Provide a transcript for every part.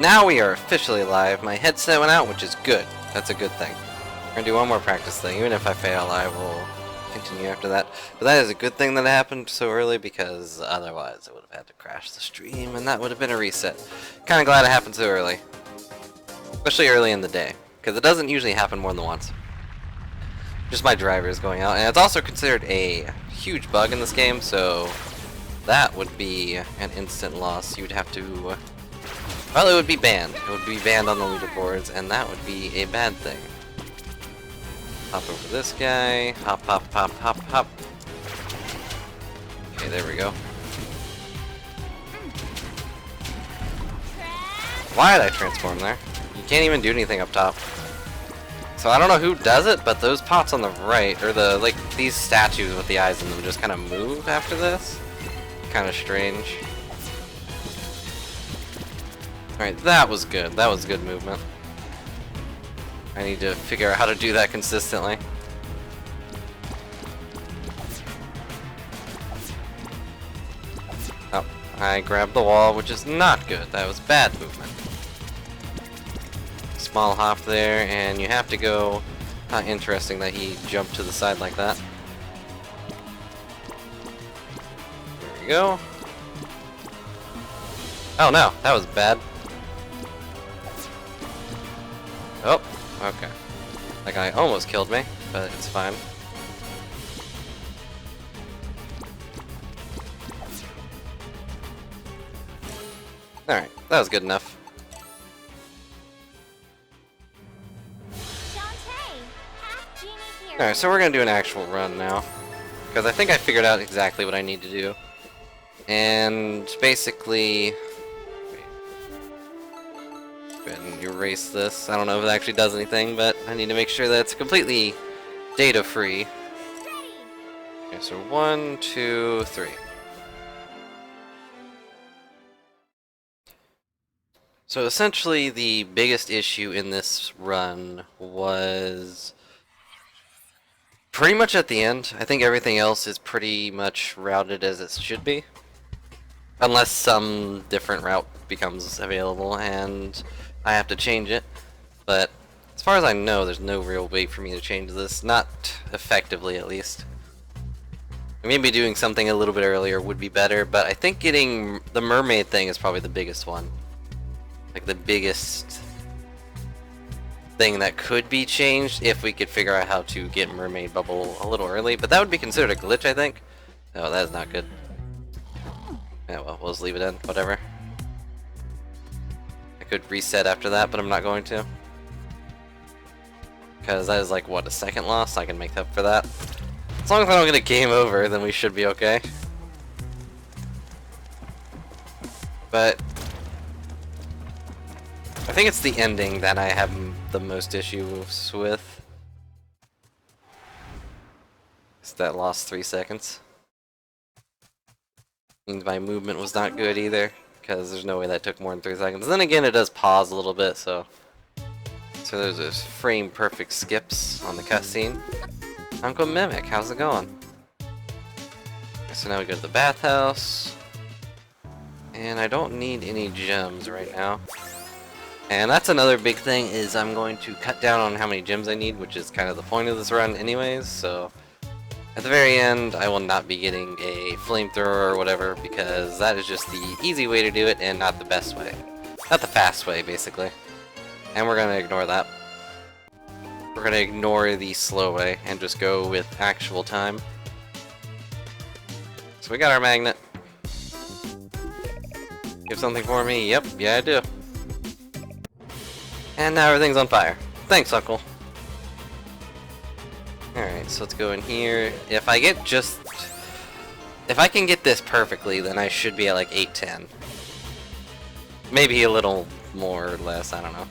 Now we are officially live. My headset went out, which is good. That's a good thing. We're gonna do one more practice thing. Even if I fail, I will continue after that. But that is a good thing that it happened so early, because otherwise I would have had to crash the stream, and that would have been a reset. Kinda glad it happened so early. Especially early in the day, because it doesn't usually happen more than once. Just my driver is going out, and it's also considered a huge bug in this game, so that would be an instant loss. You'd have to... well, it would be banned. It would be banned on the leaderboards, and that would be a bad thing. Hop over this guy. Hop, hop, hop, hop, hop. Okay, there we go. Why did I transform there? You can't even do anything up top. So I don't know who does it, but those pots on the right, or the, like, these statues with the eyes in them just kind of move after this. Kind of strange. Alright, that was good. That was good movement. I need to figure out how to do that consistently. Oh, I grabbed the wall, which is not good. That was bad movement. Small hop there, and you have to go... Not interesting that he jumped to the side like that. There we go. Oh no, that was bad. Oh, okay. That guy almost killed me, but it's fine. Alright, that was good enough. Alright, so we're gonna do an actual run now. Because I think I figured out exactly what I need to do. And basically... go ahead and erase this. I don't know if it actually does anything, but I need to make sure that it's completely data free. Okay, so 1, 2, 3. So essentially the biggest issue in this run was pretty much at the end. I think everything else is pretty much routed as it should be. Unless some different route becomes available and I have to change it. But as far as I know, there's no real way for me to change this. Not effectively, at least. Maybe doing something a little bit earlier would be better, but I think getting the mermaid thing is probably the biggest one. Like the biggest thing that could be changed if we could figure out how to get mermaid bubble a little early, but that would be considered a glitch, I think. Oh, that is not good. Yeah, well, we'll just leave it in, whatever. I could reset after that, but I'm not going to. Because that is like, what, a second loss? I can make up for that. As long as I don't get a game over, then we should be okay. But I think it's the ending that I have the most issues with. It's that lost 3 seconds. And my movement was not good either, because there's no way that took more than 3 seconds. Then again, it does pause a little bit, so there's those frame perfect skips on the cutscene. Uncle Mimic, how's it going? So now we go to the bathhouse. And I don't need any gems right now. And that's another big thing, is I'm going to cut down on how many gems I need, which is kind of the point of this run anyways, so at the very end I will not be getting a flamethrower or whatever, because that is just the easy way to do it and not the best way. Not the fast way, basically. And we're gonna ignore that. We're gonna ignore the slow way and just go with actual time. So we got our magnet. You have something for me? Yep, yeah I do. And now everything's on fire. Thanks, Uncle. Alright, so let's go in here. If I can get this perfectly, then I should be at like 8-10. Maybe a little more or less, I don't know.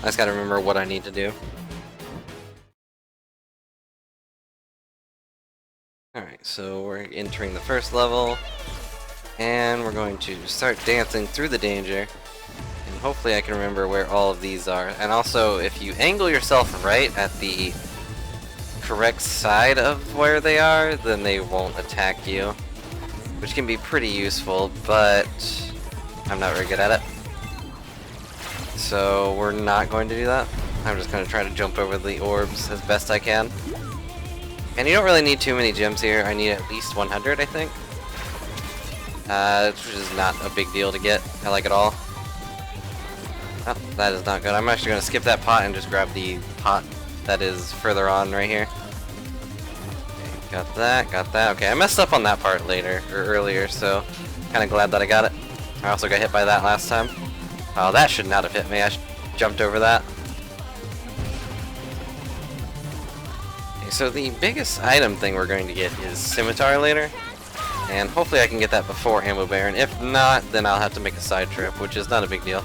I just gotta remember what I need to do. Alright, so we're entering the first level, and we're going to start dancing through the danger, and hopefully I can remember where all of these are. And also, if you angle yourself right at the correct side of where they are, then they won't attack you. Which can be pretty useful, but I'm not very good at it. So we're not going to do that. I'm just going to try to jump over the orbs as best I can. And you don't really need too many gems here. I need at least 100, I think. Which is not a big deal to get. I like it all. Oh, that is not good. I'm actually going to skip that pot and just grab the pot that is further on right here. Okay, got that, got that. Okay, I messed up on that part earlier, so kind of glad that I got it. I also got hit by that last time. Oh, that should not have hit me. I jumped over that. Okay, so the biggest item thing we're going to get is Scimitar later. And hopefully I can get that before Ammo Baron. If not, then I'll have to make a side trip, which is not a big deal.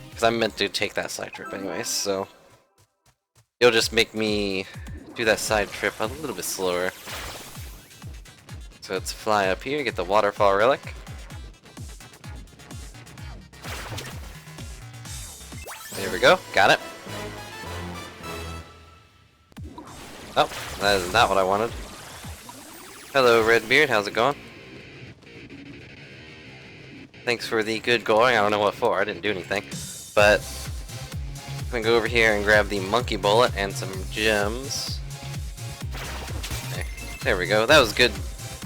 Because I'm meant to take that side trip anyways, so it'll just make me do that side trip a little bit slower. So let's fly up here, get the waterfall relic. There we go, got it. Oh, that is not what I wanted. Hello, Redbeard, how's it going? Thanks for the good going, I don't know what for, I didn't do anything. But I'm gonna go over here and grab the monkey bullet and some gems. Okay, there we go, that was good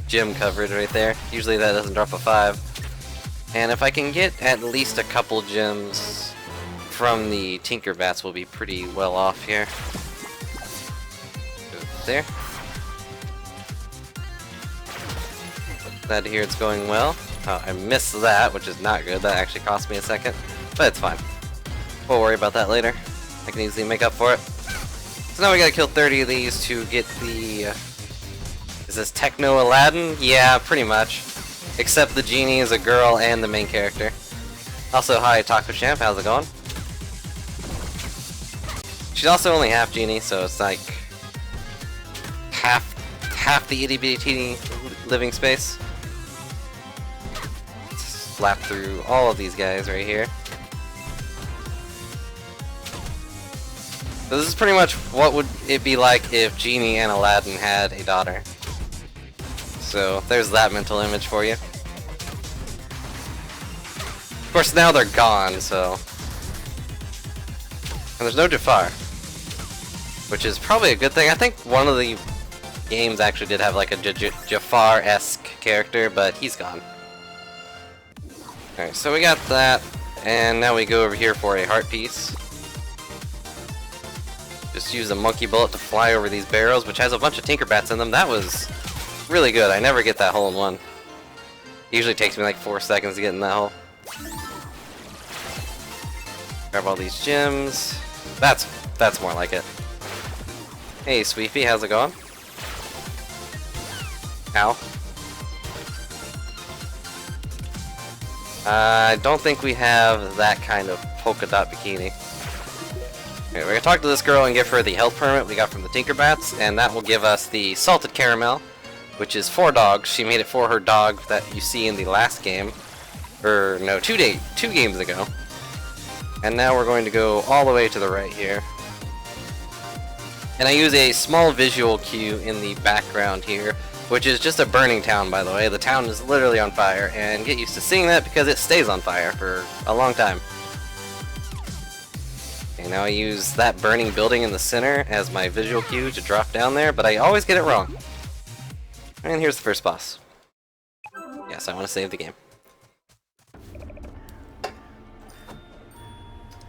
gem coverage right there. Usually that doesn't drop a 5. And if I can get at least a couple gems from the Tinker Bats, we'll be pretty well off here. Go there. Glad to hear it's going well. Oh, I missed that, which is not good. That actually cost me a second, but it's fine. We'll worry about that later. I can easily make up for it. So now we gotta kill 30 of these to get the... is this Techno Aladdin? Yeah, pretty much. Except the genie is a girl and the main character. Also, hi Taco Champ, how's it going? She's also only half genie, so it's like half the itty bitty teeny living space. Let's slap through all of these guys right here. So this is pretty much what would it be like if Genie and Aladdin had a daughter. So there's that mental image for you. Of course now they're gone, so... and there's no Jafar. Which is probably a good thing. I think one of the games actually did have like a Jafar-esque character, but he's gone. Alright, so we got that, and now we go over here for a heart piece. Just use a monkey bullet to fly over these barrels, which has a bunch of Tinker Bats in them. That was really good. I never get that hole in one. It usually takes me like 4 seconds to get in that hole. Grab all these gems. That's more like it. Hey, Sweepy, how's it going? Ow. I don't think we have that kind of polka dot bikini. Okay, we're gonna talk to this girl and give her the health permit we got from the Tinker Bats, and that will give us the salted caramel, which is 4 dogs. She made it for her dog that you see in the last game, or no, 2 games ago. And now we're going to go all the way to the right here. And I use a small visual cue in the background here, which is just a burning town, by the way. The town is literally on fire, and get used to seeing that because it stays on fire for a long time. Okay, now I use that burning building in the center as my visual cue to drop down there, but I always get it wrong. And here's the first boss. Yes, I want to save the game.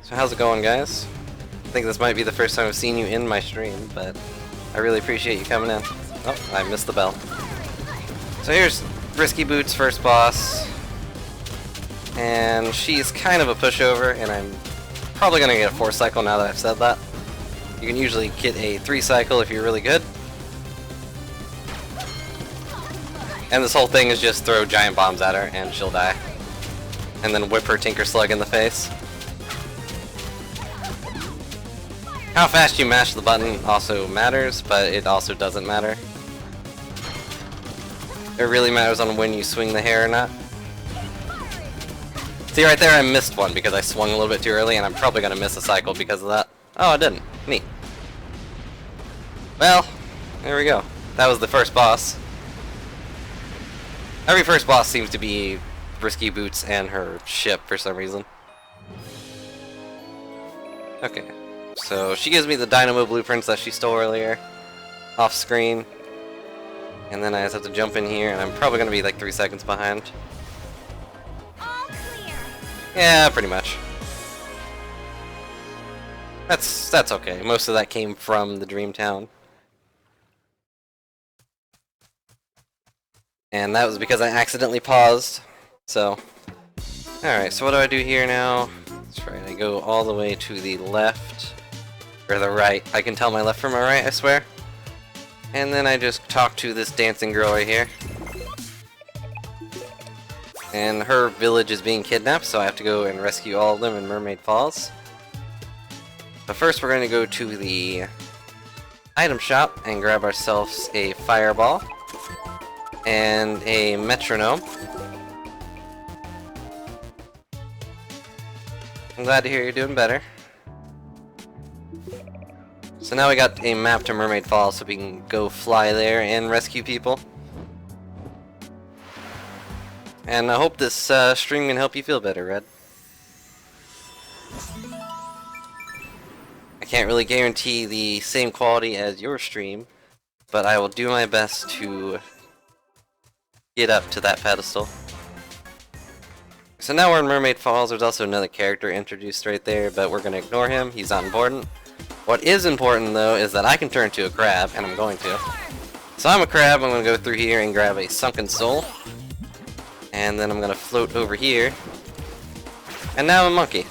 So how's it going, guys? I think this might be the first time I've seen you in my stream, but I really appreciate you coming in. Oh, I missed the bell. So here's Risky Boots' first boss. And she's kind of a pushover, and I'm probably going to get a 4 cycle now that I've said that. You can usually get a 3 cycle if you're really good. And this whole thing is just throw giant bombs at her, and she'll die. And then whip her Tinker Slug in the face. How fast you mash the button also matters, but it also doesn't matter. It really matters on when you swing the hair or not. See right there, I missed one because I swung a little bit too early, and I'm probably going to miss a cycle because of that. Oh, I didn't. Neat. Well, there we go. That was the first boss. Every first boss seems to be Risky Boots and her ship for some reason. Okay, so she gives me the dynamo blueprints that she stole earlier, off screen, and then I just have to jump in here, and I'm probably going to be like 3 seconds behind. All clear. Yeah, pretty much. That's okay. Most of that came from the Dream Town. And that was because I accidentally paused. So, alright, so what do I do here now? That's right, I go all the way to the left, or the right. I can tell my left from my right, I swear. And then I just talk to this dancing girl right here. And her village is being kidnapped, so I have to go and rescue all of them in Mermaid Falls. But first we're going to go to the item shop and grab ourselves a fireball and a metronome. I'm glad to hear you're doing better. So now we got a map to Mermaid Falls, so we can go fly there and rescue people. And I hope this stream can help you feel better, Red. I can't really guarantee the same quality as your stream, but I will do my best to get up to that pedestal. So now we're in Mermaid Falls. There's also another character introduced right there, but we're going to ignore him. He's not important. What is important, though, is that I can turn to a crab, and I'm going to. So I'm a crab. I'm going to go through here and grab a sunken soul. And then I'm going to float over here. And now I'm a monkey.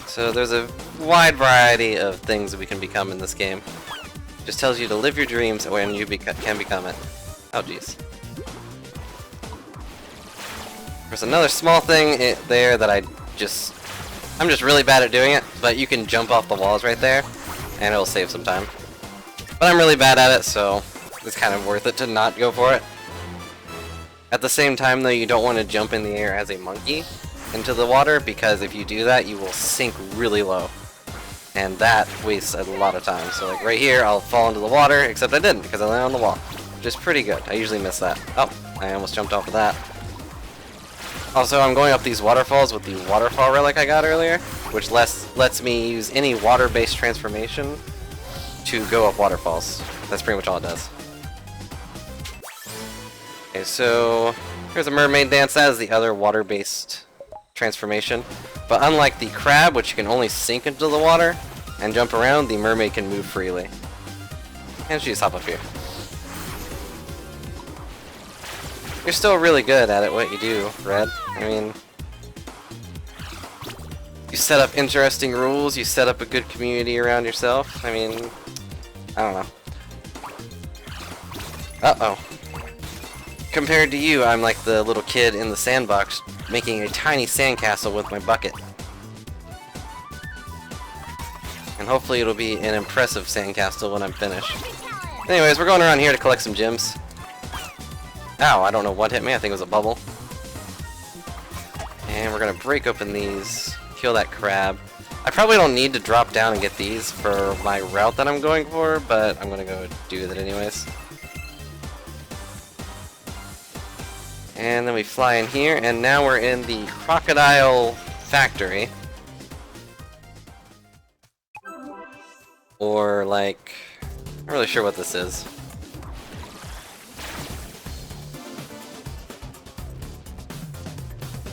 So there's a wide variety of things that we can become in this game. Just tells you to live your dreams when you can become it. Oh, jeez. There's another small thing there that I'm just really bad at doing it, but you can jump off the walls right there, and it'll save some time. But I'm really bad at it, so it's kind of worth it to not go for it. At the same time, though, you don't want to jump in the air as a monkey into the water, because if you do that, you will sink really low. And that wastes a lot of time. So like right here, I'll fall into the water, except I didn't, because I landed on the wall. Which is pretty good. I usually miss that. Oh, I almost jumped off of that. Also, I'm going up these waterfalls with the waterfall relic I got earlier, which lets me use any water-based transformation to go up waterfalls. That's pretty much all it does. Okay, so here's a mermaid dance. That is the other water-based transformation. But unlike the crab, which you can only sink into the water and jump around, the mermaid can move freely. And she just hop up here. You're still really good at it, what you do, Red. I mean, you set up interesting rules, you set up a good community around yourself. I mean, I don't know. Uh-oh. Compared to you, I'm like the little kid in the sandbox making a tiny sandcastle with my bucket. And hopefully it'll be an impressive sandcastle when I'm finished. Anyways, we're going around here to collect some gems. Ow, I don't know what hit me. I think it was a bubble. And we're gonna break open these, kill that crab. I probably don't need to drop down and get these for my route that I'm going for, but I'm gonna go do that anyways. And then we fly in here, and now we're in the crocodile factory. Or like, I'm not really sure what this is.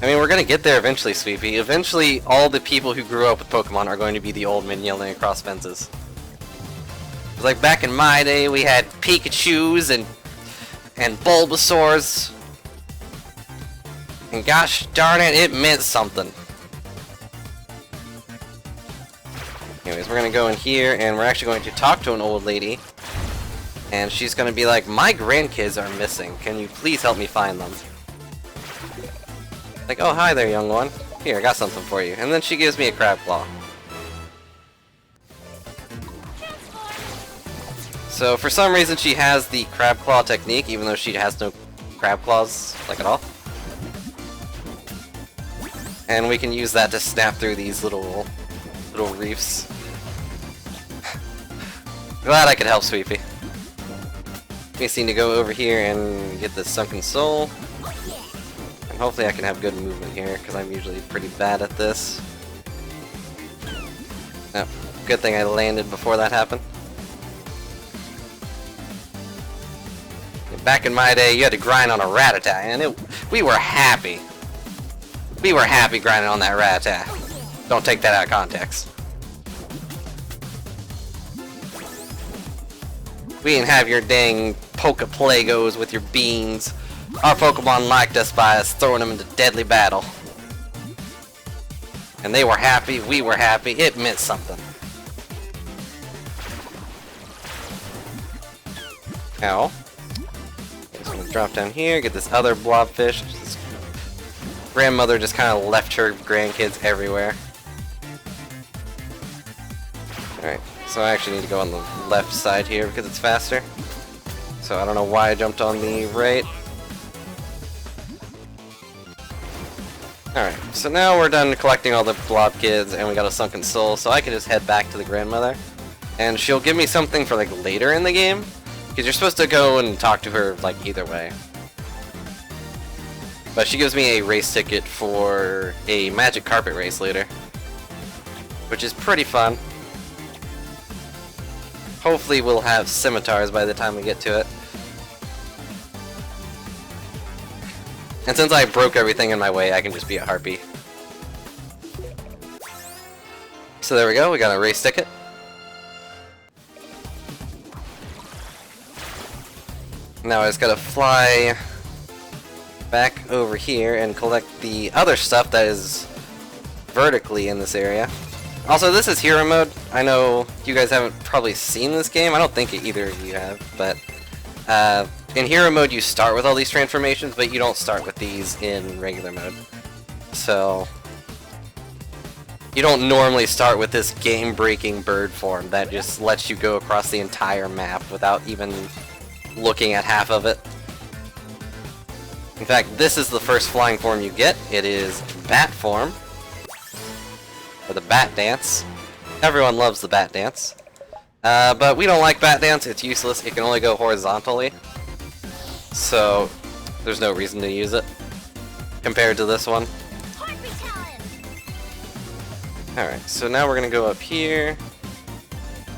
I mean, we're gonna get there eventually, Sweepy. Eventually, all the people who grew up with Pokemon are going to be the old men yelling across fences. It was like back in my day, we had Pikachus and Bulbasaurs. And gosh darn it, it meant something. Anyways, we're gonna go in here, and we're actually going to talk to an old lady. And she's gonna be like, my grandkids are missing. Can you please help me find them? Like, oh, hi there, young one. Here, I got something for you. And then she gives me a crab claw. So, for some reason, she has the crab claw technique, even though she has no crab claws, like, at all. And we can use that to snap through these little reefs. Glad I could help Sweepy. We just need to go over here and get the Sunken Soul. And hopefully I can have good movement here, because I'm usually pretty bad at this. Oh, good thing I landed before that happened. Back in my day, you had to grind on a rat-a-tat, and we were happy. We were happy grinding on that rat-a-tat. Don't take that out of context. We didn't have your dang Poke-Plagos with your beans. Our Pokemon liked us by us throwing them into deadly battle. And they were happy, we were happy, it meant something. Ow. Just gonna drop down here, get this other blobfish. This grandmother just kind of left her grandkids everywhere. Alright, so I actually need to go on the left side here because it's faster. So I don't know why I jumped on the right. Alright, so now we're done collecting all the blob kids and we got a Sunken Soul, so I can just head back to the grandmother. And she'll give me something for like later in the game, because you're supposed to go and talk to her like either way. But she gives me a race ticket for a magic carpet race later, which is pretty fun. Hopefully we'll have scimitars by the time we get to it. And since I broke everything in my way, I can just be a harpy. So there we go, we got a race ticket. Now I just gotta fly back over here and collect the other stuff that is vertically in this area. Also, this is hero mode. I know you guys haven't probably seen this game. I don't think either of you have, but in hero mode you start with all these transformations, but you don't start with these in regular mode. So you don't normally start with this game-breaking bird form that just lets you go across the entire map without even looking at half of it. In fact, this is the first flying form you get. It is bat form, or the bat dance. Everyone loves the bat dance. But we don't like bat dance, it's useless, it can only go horizontally. So, there's no reason to use it, compared to this one. Alright, so now we're gonna go up here,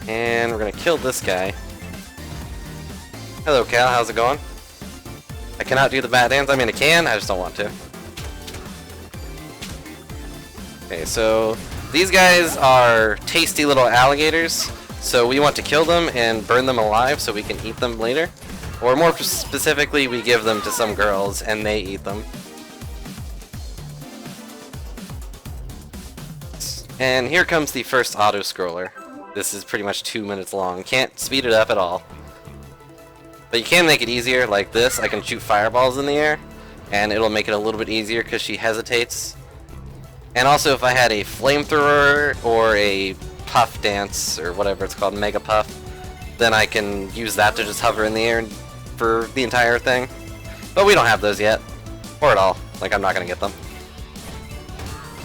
and we're gonna kill this guy. Hello Cal, how's it going? I cannot do the bat dance, I mean I can, I just don't want to. Okay, so these guys are tasty little alligators, so we want to kill them and burn them alive so we can eat them later. Or more specifically, we give them to some girls and they eat them. And here comes the first auto-scroller. This is pretty much 2 minutes long. Can't speed it up at all. But you can make it easier, like this. I can shoot fireballs in the air, and it'll make it a little bit easier because she hesitates. And also, if I had a flamethrower or a puff dance, or whatever it's called, mega puff, then I can use that to just hover in the air for the entire thing. But we don't have those yet. Or at all. Like, I'm not gonna get them.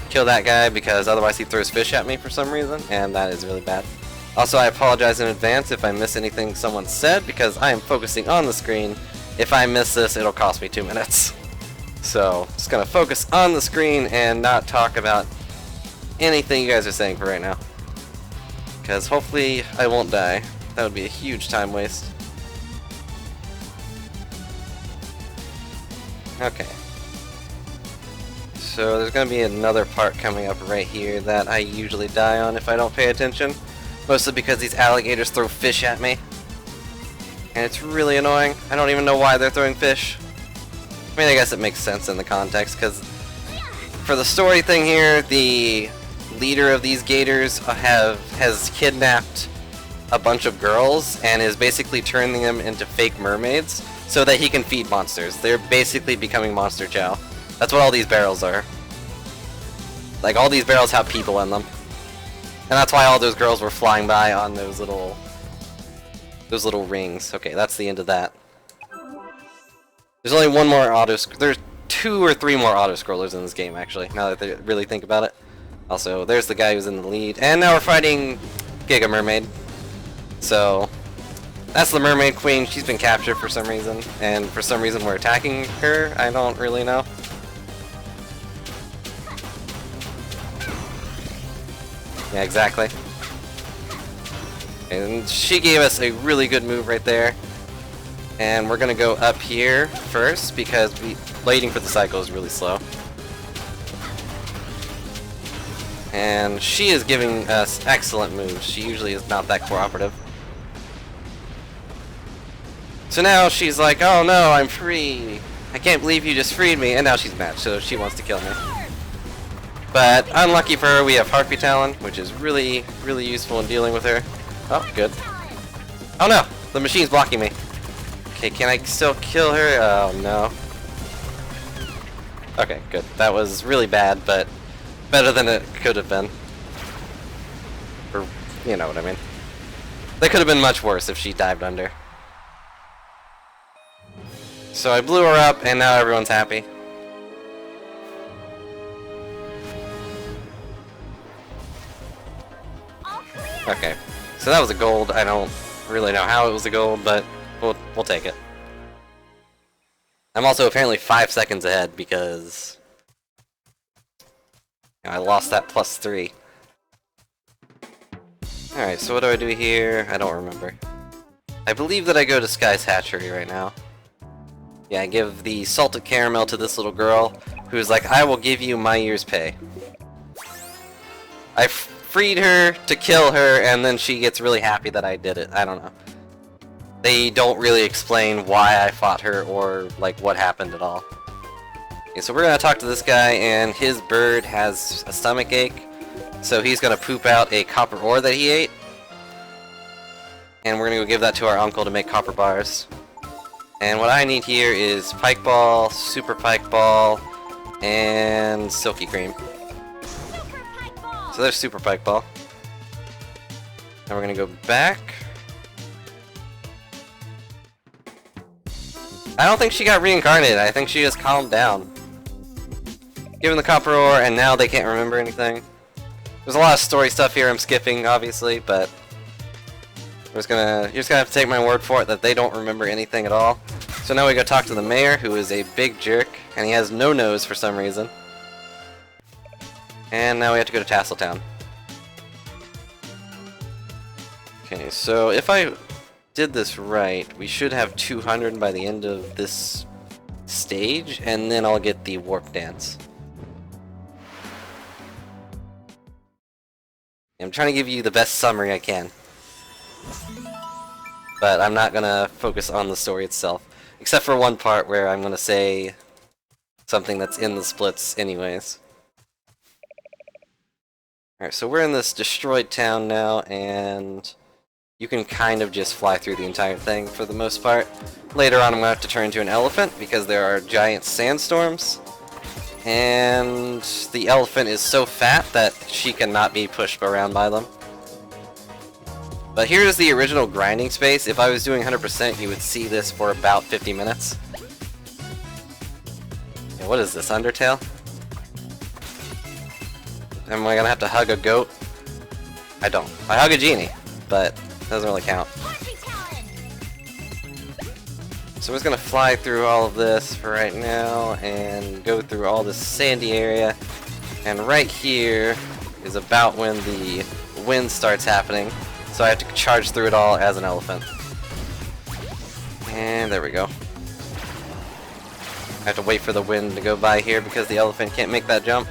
Kill that guy because otherwise he throws fish at me for some reason, and that is really bad. Also, I apologize in advance if I miss anything someone said, because I am focusing on the screen. If I miss this, it'll cost me 2 minutes. So, just gonna focus on the screen and not talk about anything you guys are saying for right now. Because hopefully I won't die. That would be a huge time waste. Okay. So there's going to be another part coming up right here that I usually die on if I don't pay attention. Mostly because these alligators throw fish at me. And it's really annoying. I don't even know why they're throwing fish. I mean, I guess it makes sense in the context, because for the story thing here, the leader of these gators has kidnapped a bunch of girls and is basically turning them into fake mermaids so that he can feed monsters. They're basically becoming monster chow. That's what all these barrels are. Like, all these barrels have people in them. And that's why all those girls were flying by on those little rings. Okay, that's the end of that. There's only one more there's 2 or 3 more auto-scrollers in this game, actually, now that I really think about it. Also, there's the guy who's in the lead. And now we're fighting Giga Mermaid. So that's the Mermaid Queen. She's been captured for some reason, and for some reason we're attacking her. I don't really know. Yeah, exactly. And she gave us a really good move right there. And we're gonna go up here first because waiting for the cycle is really slow. And she is giving us excellent moves. She usually is not that cooperative. So now she's like, oh no, I'm free. I can't believe you just freed me. And now she's mad, so she wants to kill me. But unlucky for her, we have Harpy Talon, which is really, really useful in dealing with her. Oh, good. Oh no, the machine's blocking me. Okay, can I still kill her? Oh no. Okay, good. That was really bad, but better than it could have been. Or, you know what I mean. That could have been much worse if she dived under. So I blew her up, and now everyone's happy. Okay, so that was a gold. I don't really know how it was a gold, but we'll take it. I'm also apparently 5 seconds ahead because I lost that +3. Alright, so what do I do here? I don't remember. I believe that I go to Sky's Hatchery right now. Yeah, I give the salted caramel to this little girl who's like, I will give you my year's pay. I freed her to kill her, and then she gets really happy that I did it. I don't know. They don't really explain why I fought her or like what happened at all. Okay, so we're gonna talk to this guy, and his bird has a stomach ache, so he's gonna poop out a copper ore that he ate, and we're gonna go give that to our uncle to make copper bars. And what I need here is Pike Ball, Super Pike Ball, and Silky Cream. So there's Super Pike Ball. Now we're gonna go back. I don't think she got reincarnated. I think she just calmed down. Given the copper ore, and now they can't remember anything. There's a lot of story stuff here I'm skipping, obviously, but you're just gonna have to take my word for it that they don't remember anything at all. So now we go talk to the mayor, who is a big jerk, and he has no nose for some reason. And now we have to go to Tasseltown. Okay, so if I did this right, we should have 200 by the end of this stage, and then I'll get the warp dance. I'm trying to give you the best summary I can. But I'm not gonna focus on the story itself. Except for one part where I'm gonna say something that's in the splits anyways. Alright, so we're in this destroyed town now, and you can kind of just fly through the entire thing for the most part. Later on I'm gonna have to turn into an elephant because there are giant sandstorms. And the elephant is so fat that she cannot be pushed around by them. But here's the original grinding space. If I was doing 100%, you would see this for about 50 minutes. Yeah, what is this, Undertale? Am I gonna have to hug a goat? I don't. I hug a genie, but it doesn't really count. So we're just gonna fly through all of this for right now and go through all this sandy area. And right here is about when the wind starts happening. So I have to charge through it all as an elephant. And there we go. I have to wait for the wind to go by here because the elephant can't make that jump.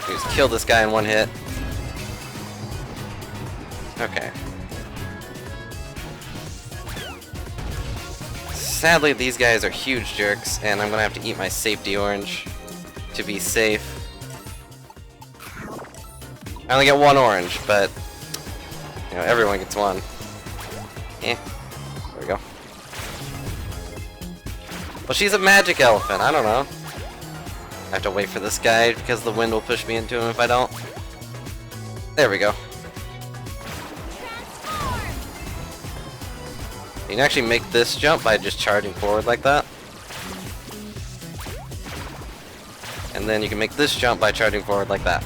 Just kill this guy in one hit. Okay. Sadly, these guys are huge jerks, and I'm gonna have to eat my safety orange to be safe. I only get one orange, but you know, everyone gets one. Eh, there we go. Well, she's a magic elephant, I don't know. I have to wait for this guy because the wind will push me into him if I don't. There we go. You can actually make this jump by just charging forward like that. And then you can make this jump by charging forward like that.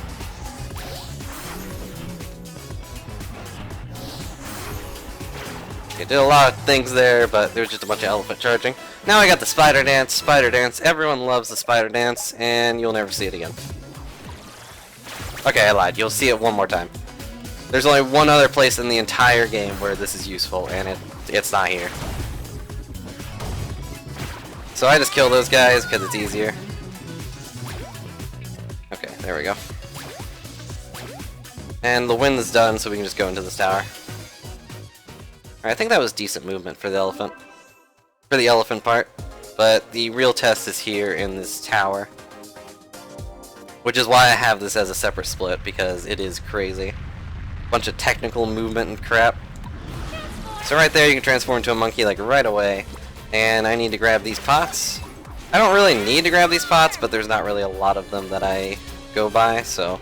Okay, did a lot of things there, but there was just a bunch of elephant charging. Now I got the spider dance. Spider dance. Everyone loves the spider dance, and you'll never see it again. Okay, I lied. You'll see it one more time. There's only one other place in the entire game where this is useful, and it's not here. So I just kill those guys because it's easier. Okay, there we go. And the wind is done, so we can just go into this tower. Alright, I think that was decent movement for the elephant. For the elephant part. But the real test is here in this tower. Which is why I have this as a separate split, because it is crazy. Bunch of technical movement and crap. So right there you can transform into a monkey like right away. And I need to grab these pots. I don't really need to grab these pots, but there's not really a lot of them that I go by, so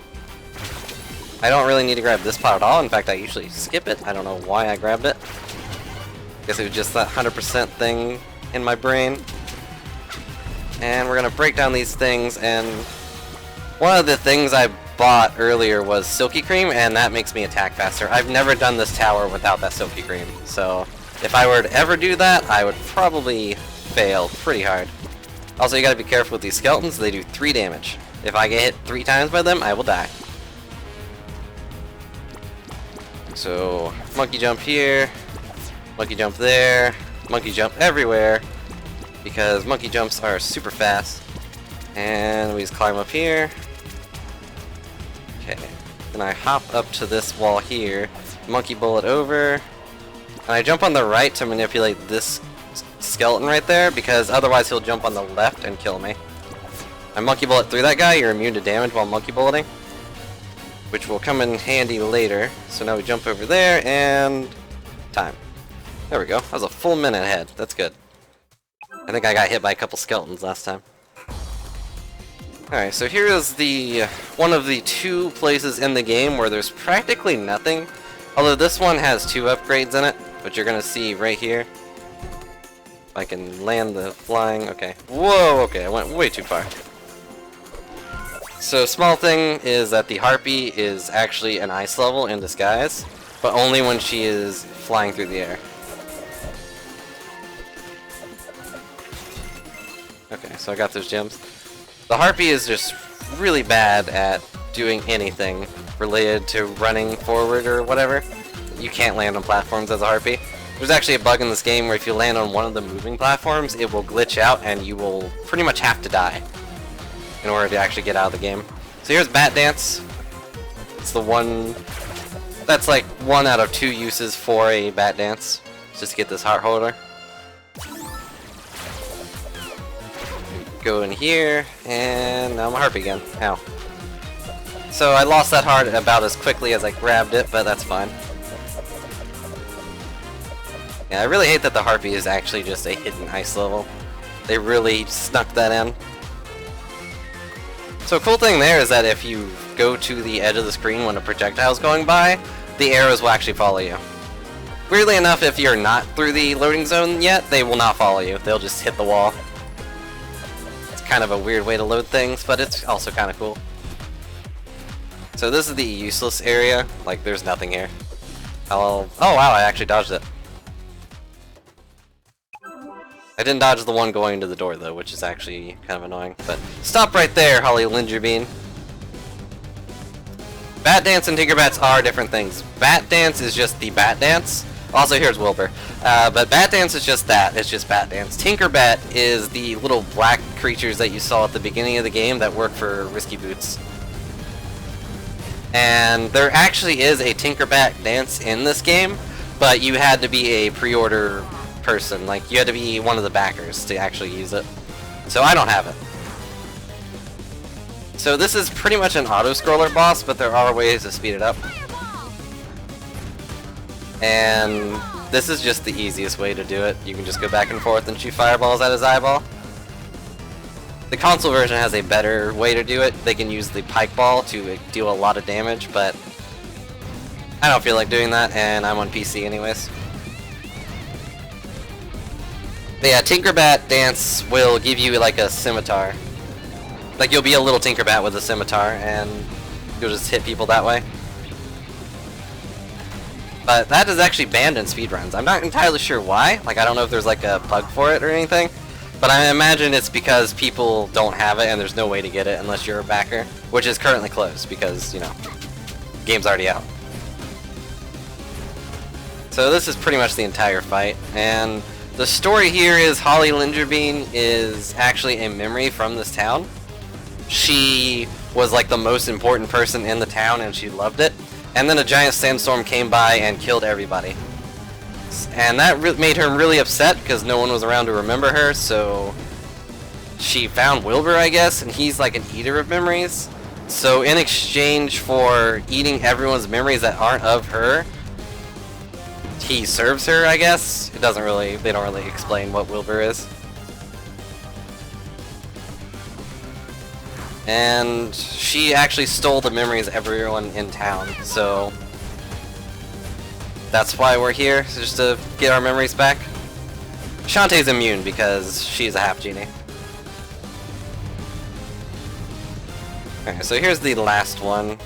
I don't really need to grab this pot at all. In fact, I usually skip it. I don't know why I grabbed it. Guess it was just that 100% thing in my brain. And we're gonna break down these things, and one of the things I bought earlier was Silky Cream, and that makes me attack faster. I've never done this tower without that Silky Cream, so if I were to ever do that, I would probably fail pretty hard. Also, you gotta be careful with these skeletons. They do 3 damage. If I get hit 3 times by them, I will die. So, monkey jump here, monkey jump there, monkey jump everywhere, because monkey jumps are super fast. And we just climb up here. Okay, then I hop up to this wall here, monkey bullet over, and I jump on the right to manipulate this skeleton right there, because otherwise he'll jump on the left and kill me. I monkey bullet through that guy. You're immune to damage while monkey bulleting, which will come in handy later. So now we jump over there, and time. There we go. That was a full minute ahead. That's good. I think I got hit by a couple skeletons last time. Alright, so here is the one of the 2 places in the game where there's practically nothing. Although this one has 2 upgrades in it, which you're gonna see right here. If I can land the flying, okay. Whoa, okay, I went way too far. So, small thing is that the Harpy is actually an ice level in disguise, but only when she is flying through the air. Okay, so I got those gems. The Harpy is just really bad at doing anything related to running forward or whatever. You can't land on platforms as a Harpy. There's actually a bug in this game where if you land on one of the moving platforms, it will glitch out and you will pretty much have to die in order to actually get out of the game. So here's Bat Dance. It's the one that's like 1 out of 2 uses for a Bat Dance, just to get this heart holder. Go in here, and now I'm a Harpy again. Ow. So I lost that heart about as quickly as I grabbed it, but that's fine. Yeah, I really hate that the Harpy is actually just a hidden ice level. They really snuck that in. So a cool thing there is that if you go to the edge of the screen when a projectile is going by, the arrows will actually follow you. Weirdly enough, if you're not through the loading zone yet, they will not follow you. They'll just hit the wall. It's kind of a weird way to load things, but it's also kind of cool. So this is the useless area. Like, there's nothing here. Oh wow, I actually dodged it. I didn't dodge the one going into the door though, which is actually kind of annoying. But stop right there, Holly Lingerbean. Bat Dance and Tinkerbats are different things. Bat Dance is just the Bat Dance. Also, here's Wilbur. But Bat Dance is just that. It's just Bat Dance. Tinkerbat is the little black creatures that you saw at the beginning of the game that work for Risky Boots. And there actually is a Tinkerbat dance in this game, but you had to be a pre-order person. Like, you had to be one of the backers to actually use it. So I don't have it. So this is pretty much an auto-scroller boss, but there are ways to speed it up. And this is just the easiest way to do it. You can just go back and forth and shoot fireballs at his eyeball. The console version has a better way to do it. They can use the pike ball to deal a lot of damage, but I don't feel like doing that, and I'm on PC anyways. But yeah, Tinkerbat Dance will give you like a scimitar. Like, you'll be a little Tinkerbat with a scimitar, and you'll just hit people that way. But that is actually banned in speedruns. I'm not entirely sure why. Like, I don't know if there's like a bug for it or anything. But I imagine it's because people don't have it and there's no way to get it unless you're a backer. Which is currently closed because, you know, the game's already out. So this is pretty much the entire fight. And the story here is Holly Lingerbean is actually a memory from this town. She was like the most important person in the town and she loved it. And then a giant sandstorm came by and killed everybody. And that made her really upset because no one was around to remember her, so she found Wilbur, I guess, and he's like an eater of memories. So in exchange for eating everyone's memories that aren't of her, he serves her, I guess. They don't really explain what Wilbur is. And she actually stole the memories of everyone in town, so that's why we're here, just to get our memories back. Shantae's immune because she's a half genie. Alright, so here's the last one.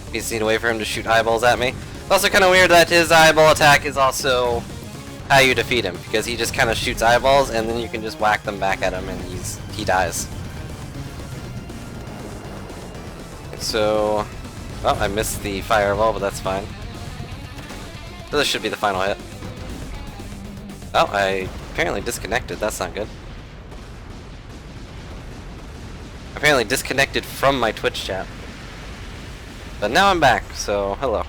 You just need to wait for him to shoot eyeballs at me. It's also kind of weird that his eyeball attack is also how you defeat him, because he just kind of shoots eyeballs and then you can just whack them back at him and he dies. So, oh, I missed the fireball, but that's fine. So this should be the final hit. Oh, I apparently disconnected. That's not good. Apparently disconnected from my Twitch chat. But now I'm back, so hello.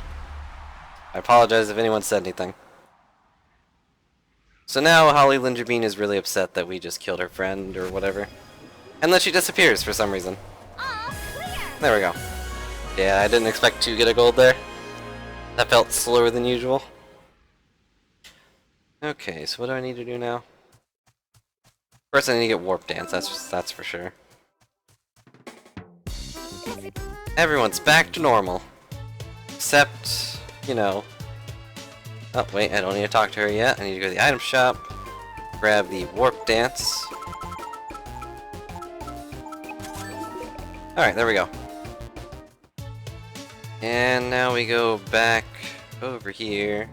I apologize if anyone said anything. So now Holly Lingerbean is really upset that we just killed her friend or whatever. And then she disappears for some reason. All clear. There we go. Yeah, I didn't expect to get a gold there. That felt slower than usual. Okay, so what do I need to do now? First I need to get Warp Dance, that's for sure. Everyone's back to normal. Except, you know... Oh, wait, I don't need to talk to her yet. I need to go to the item shop, grab the Warp Dance. Alright, there we go. And now we go back over here.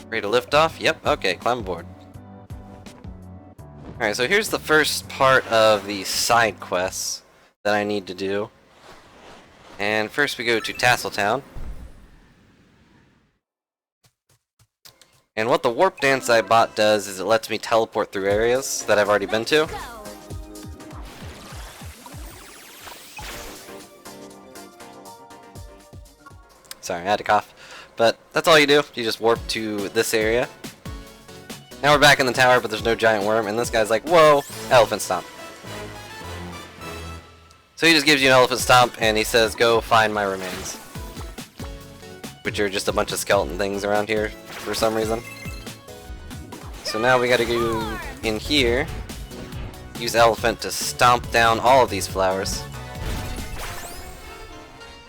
Ready to lift off? Yep, okay, climb aboard. Alright, so here's the first part of the side quests that I need to do. And first we go to Tasseltown. And what the Warp Dance I bought does is it lets me teleport through areas that I've already been to. Go. Sorry, I had to cough. But that's all you do. You just warp to this area. Now we're back in the tower, but there's no giant worm, and this guy's like, whoa, elephant stomp. So he just gives you an elephant stomp, and he says, go find my remains. Which are just a bunch of skeleton things around here, for some reason. So now we gotta go in here, use elephant to stomp down all of these flowers.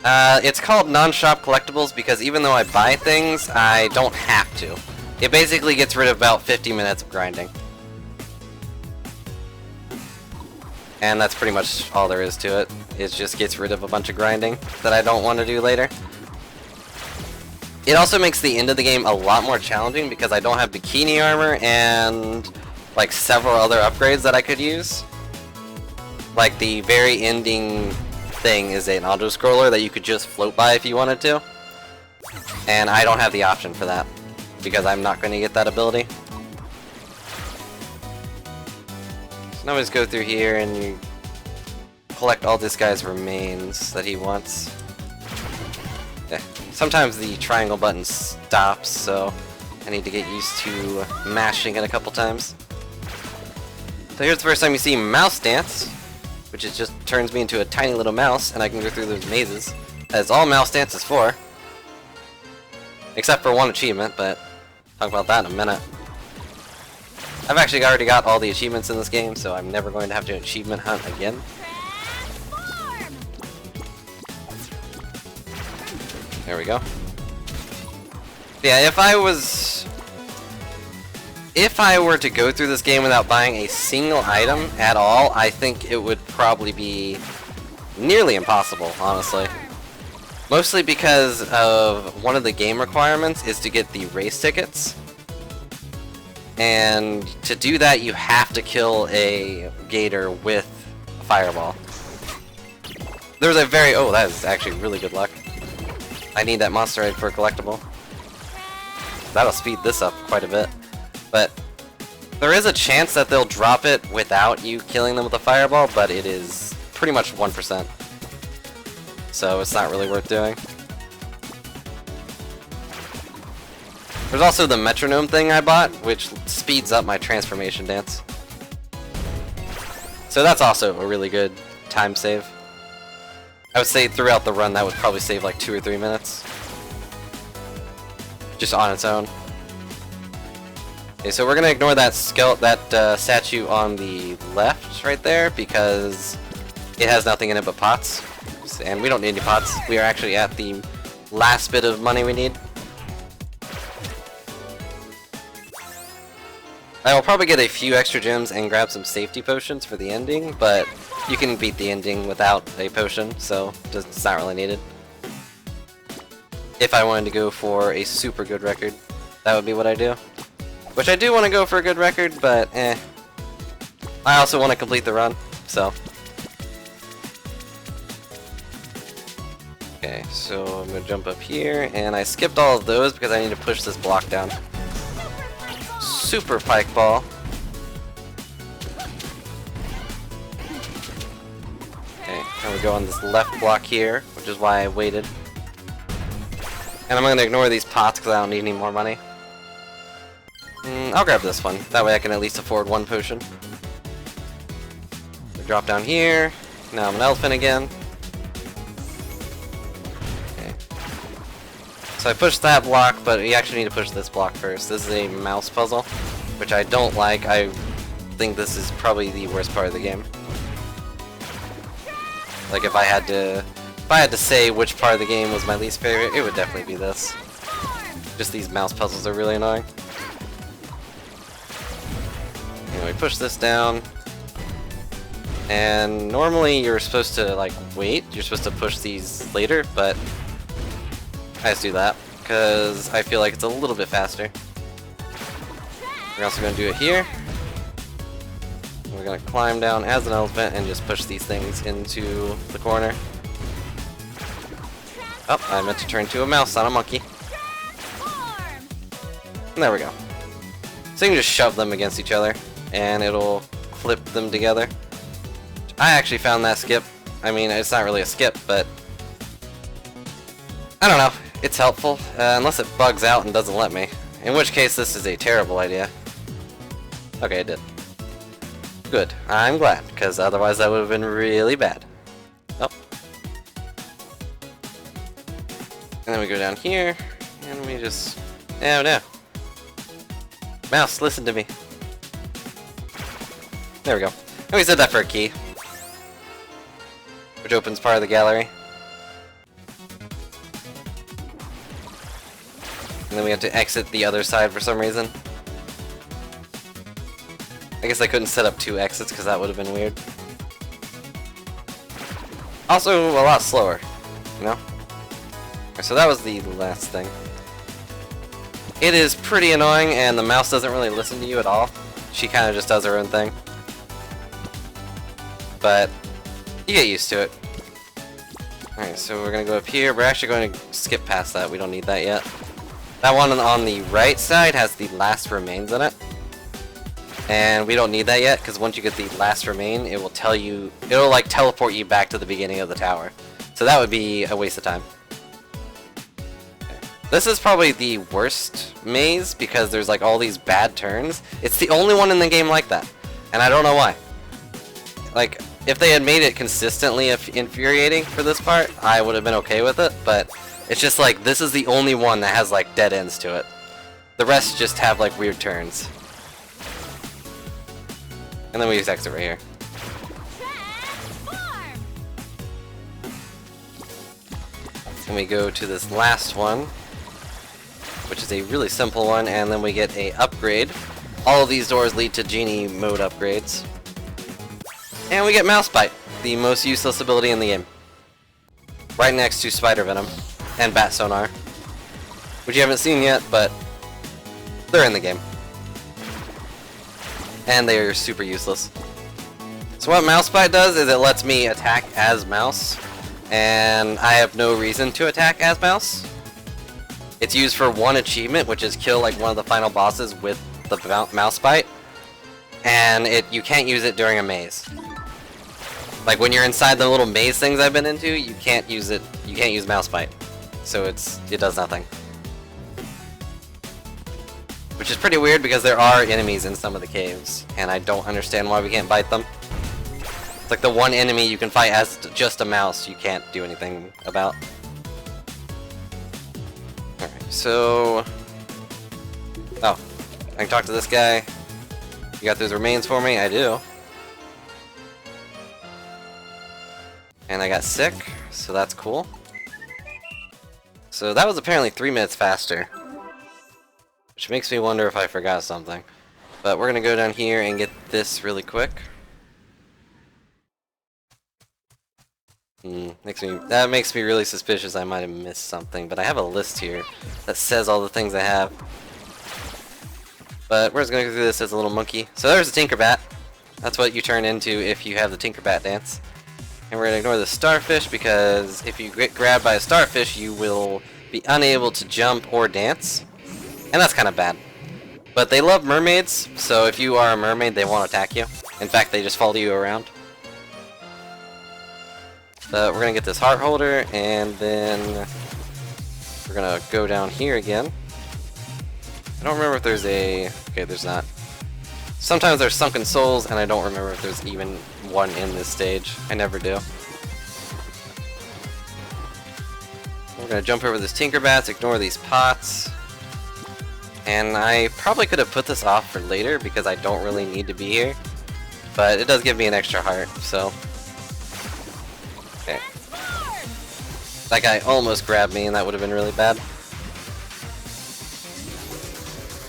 It's called non-shop collectibles because even though I buy things, I don't have to. It basically gets rid of about 50 minutes of grinding. And that's pretty much all there is to it. It just gets rid of a bunch of grinding that I don't want to do later. It also makes the end of the game a lot more challenging because I don't have bikini armor and like several other upgrades that I could use. Like the very ending thing is an auto-scroller that you could just float by if you wanted to. And I don't have the option for that because I'm not going to get that ability. So now we just go through here and you collect all this guy's remains that he wants. Yeah. Sometimes the triangle button stops, so I need to get used to mashing it a couple times. So here's the first time you see Mouse Dance, which is just turns me into a tiny little mouse, and I can go through those mazes. That's all Mouse Dance is for. Except for one achievement, but I'll talk about that in a minute. I've actually already got all the achievements in this game, so I'm never going to have to achievement hunt again. Transform. There we go. Yeah, if I were to go through this game without buying a single item at all, I think it would probably be nearly impossible, honestly. Mostly because of one of the game requirements is to get the race tickets. And to do that, you have to kill a gator with a fireball. There's a very... Oh, that is actually really good luck. I need that monster egg for a collectible. That'll speed this up quite a bit. But there is a chance that they'll drop it without you killing them with a fireball, but it is pretty much 1%. So it's not really worth doing. There's also the metronome thing I bought, which speeds up my transformation dance. So that's also a really good time save. I would say throughout the run that would probably save like 2 or 3 minutes. Just on its own. Okay, so we're gonna ignore that statue on the left right there because it has nothing in it but pots. And we don't need any pots. We are actually at the last bit of money we need. I will probably get a few extra gems and grab some safety potions for the ending, but you can beat the ending without a potion, so it's not really needed. If I wanted to go for a super good record, that would be what I do. Which I do want to go for a good record, but I also want to complete the run, so. Okay, so I'm going to jump up here, and I skipped all of those because I need to push this block down. Super Pike Ball. Okay, and we go on this left block here, which is why I waited. And I'm going to ignore these pots because I don't need any more money. I'll grab this one, that way I can at least afford 1 potion. We drop down here, now I'm an elephant again. So I pushed that block, but you actually need to push this block first. This is a mouse puzzle, which I don't like. I think this is probably the worst part of the game. Like if I had to say which part of the game was my least favorite, it would definitely be this. Just these mouse puzzles are really annoying. Anyway, push this down. And normally you're supposed to like wait. You're supposed to push these later, but I just do that, because I feel like it's a little bit faster. We're also going to do it here. We're going to climb down as an elephant and just push these things into the corner. Oh, I meant to turn to a mouse, not a monkey. And there we go. So you can just shove them against each other, and it'll flip them together. I actually found that skip. I mean, it's not really a skip, but I don't know. It's helpful, unless it bugs out and doesn't let me. In which case, this is a terrible idea. Okay, it did. Good. I'm glad, because otherwise that would have been really bad. Oh. And then we go down here, and we just... Oh no. Mouse, listen to me. There we go. And we said that for a key. Which opens part of the gallery. And then we have to exit the other side for some reason. I guess I couldn't set up 2 exits because that would have been weird. Also, a lot slower, you know? So that was the last thing. It is pretty annoying, and the mouse doesn't really listen to you at all. She kind of just does her own thing. But you get used to it. Alright, so we're going to go up here. We're actually going to skip past that. We don't need that yet. That one on the right side has the last remains in it. And we don't need that yet, because once you get the last remain, it will tell you, it'll like teleport you back to the beginning of the tower. So that would be a waste of time. Okay. This is probably the worst maze, because there's like all these bad turns. It's the only one in the game like that. And I don't know why. Like, if they had made it consistently infuriating for this part, I would have been okay with it, but it's just like, this is the only one that has like dead ends to it. The rest just have like weird turns. And then we just exit right here. And we go to this last one, which is a really simple one, and then we get a upgrade. All of these doors lead to genie mode upgrades. And we get Mouse Bite, the most useless ability in the game. right next to Spider Venom and Bat Sonar, which you haven't seen yet, but they're in the game. And they are super useless. So what Mouse Bite does is it lets me attack as Mouse, and I have no reason to attack as Mouse. It's used for one achievement, which is kill like one of the final bosses with the Mouse Bite, and you can't use it during a maze. Like when you're inside the little maze things I've been into, you can't use it. You can't use Mouse Bite, so it does nothing. Which is pretty weird because there are enemies in some of the caves, and I don't understand why we can't bite them. It's like the one enemy you can fight as just a mouse you can't do anything about. Alright, so... Oh, I can talk to this guy. You got those remains for me? I do. And I got sick, so that's cool. So that was apparently 3 minutes faster. Which makes me wonder if I forgot something. But we're gonna go down here and get this really quick. That makes me really suspicious I might have missed something, but I have a list here that says all the things I have. But we're just gonna go through this as a little monkey. So there's a Tinkerbat. That's what you turn into if you have the Tinkerbat dance. And we're gonna ignore the starfish because if you get grabbed by a starfish, you will be unable to jump or dance. And that's kind of bad. But they love mermaids, so if you are a mermaid, they won't attack you. In fact, they just follow you around. But we're gonna get this heart holder, and then we're gonna go down here again. I don't remember if there's a... Okay, there's not. Sometimes there's sunken souls, and I don't remember if there's even one in this stage. I never do. We're gonna jump over this Tinkerbats, ignore these pots. And I probably could have put this off for later because I don't really need to be here. But it does give me an extra heart, so... Okay. That guy almost grabbed me and that would have been really bad.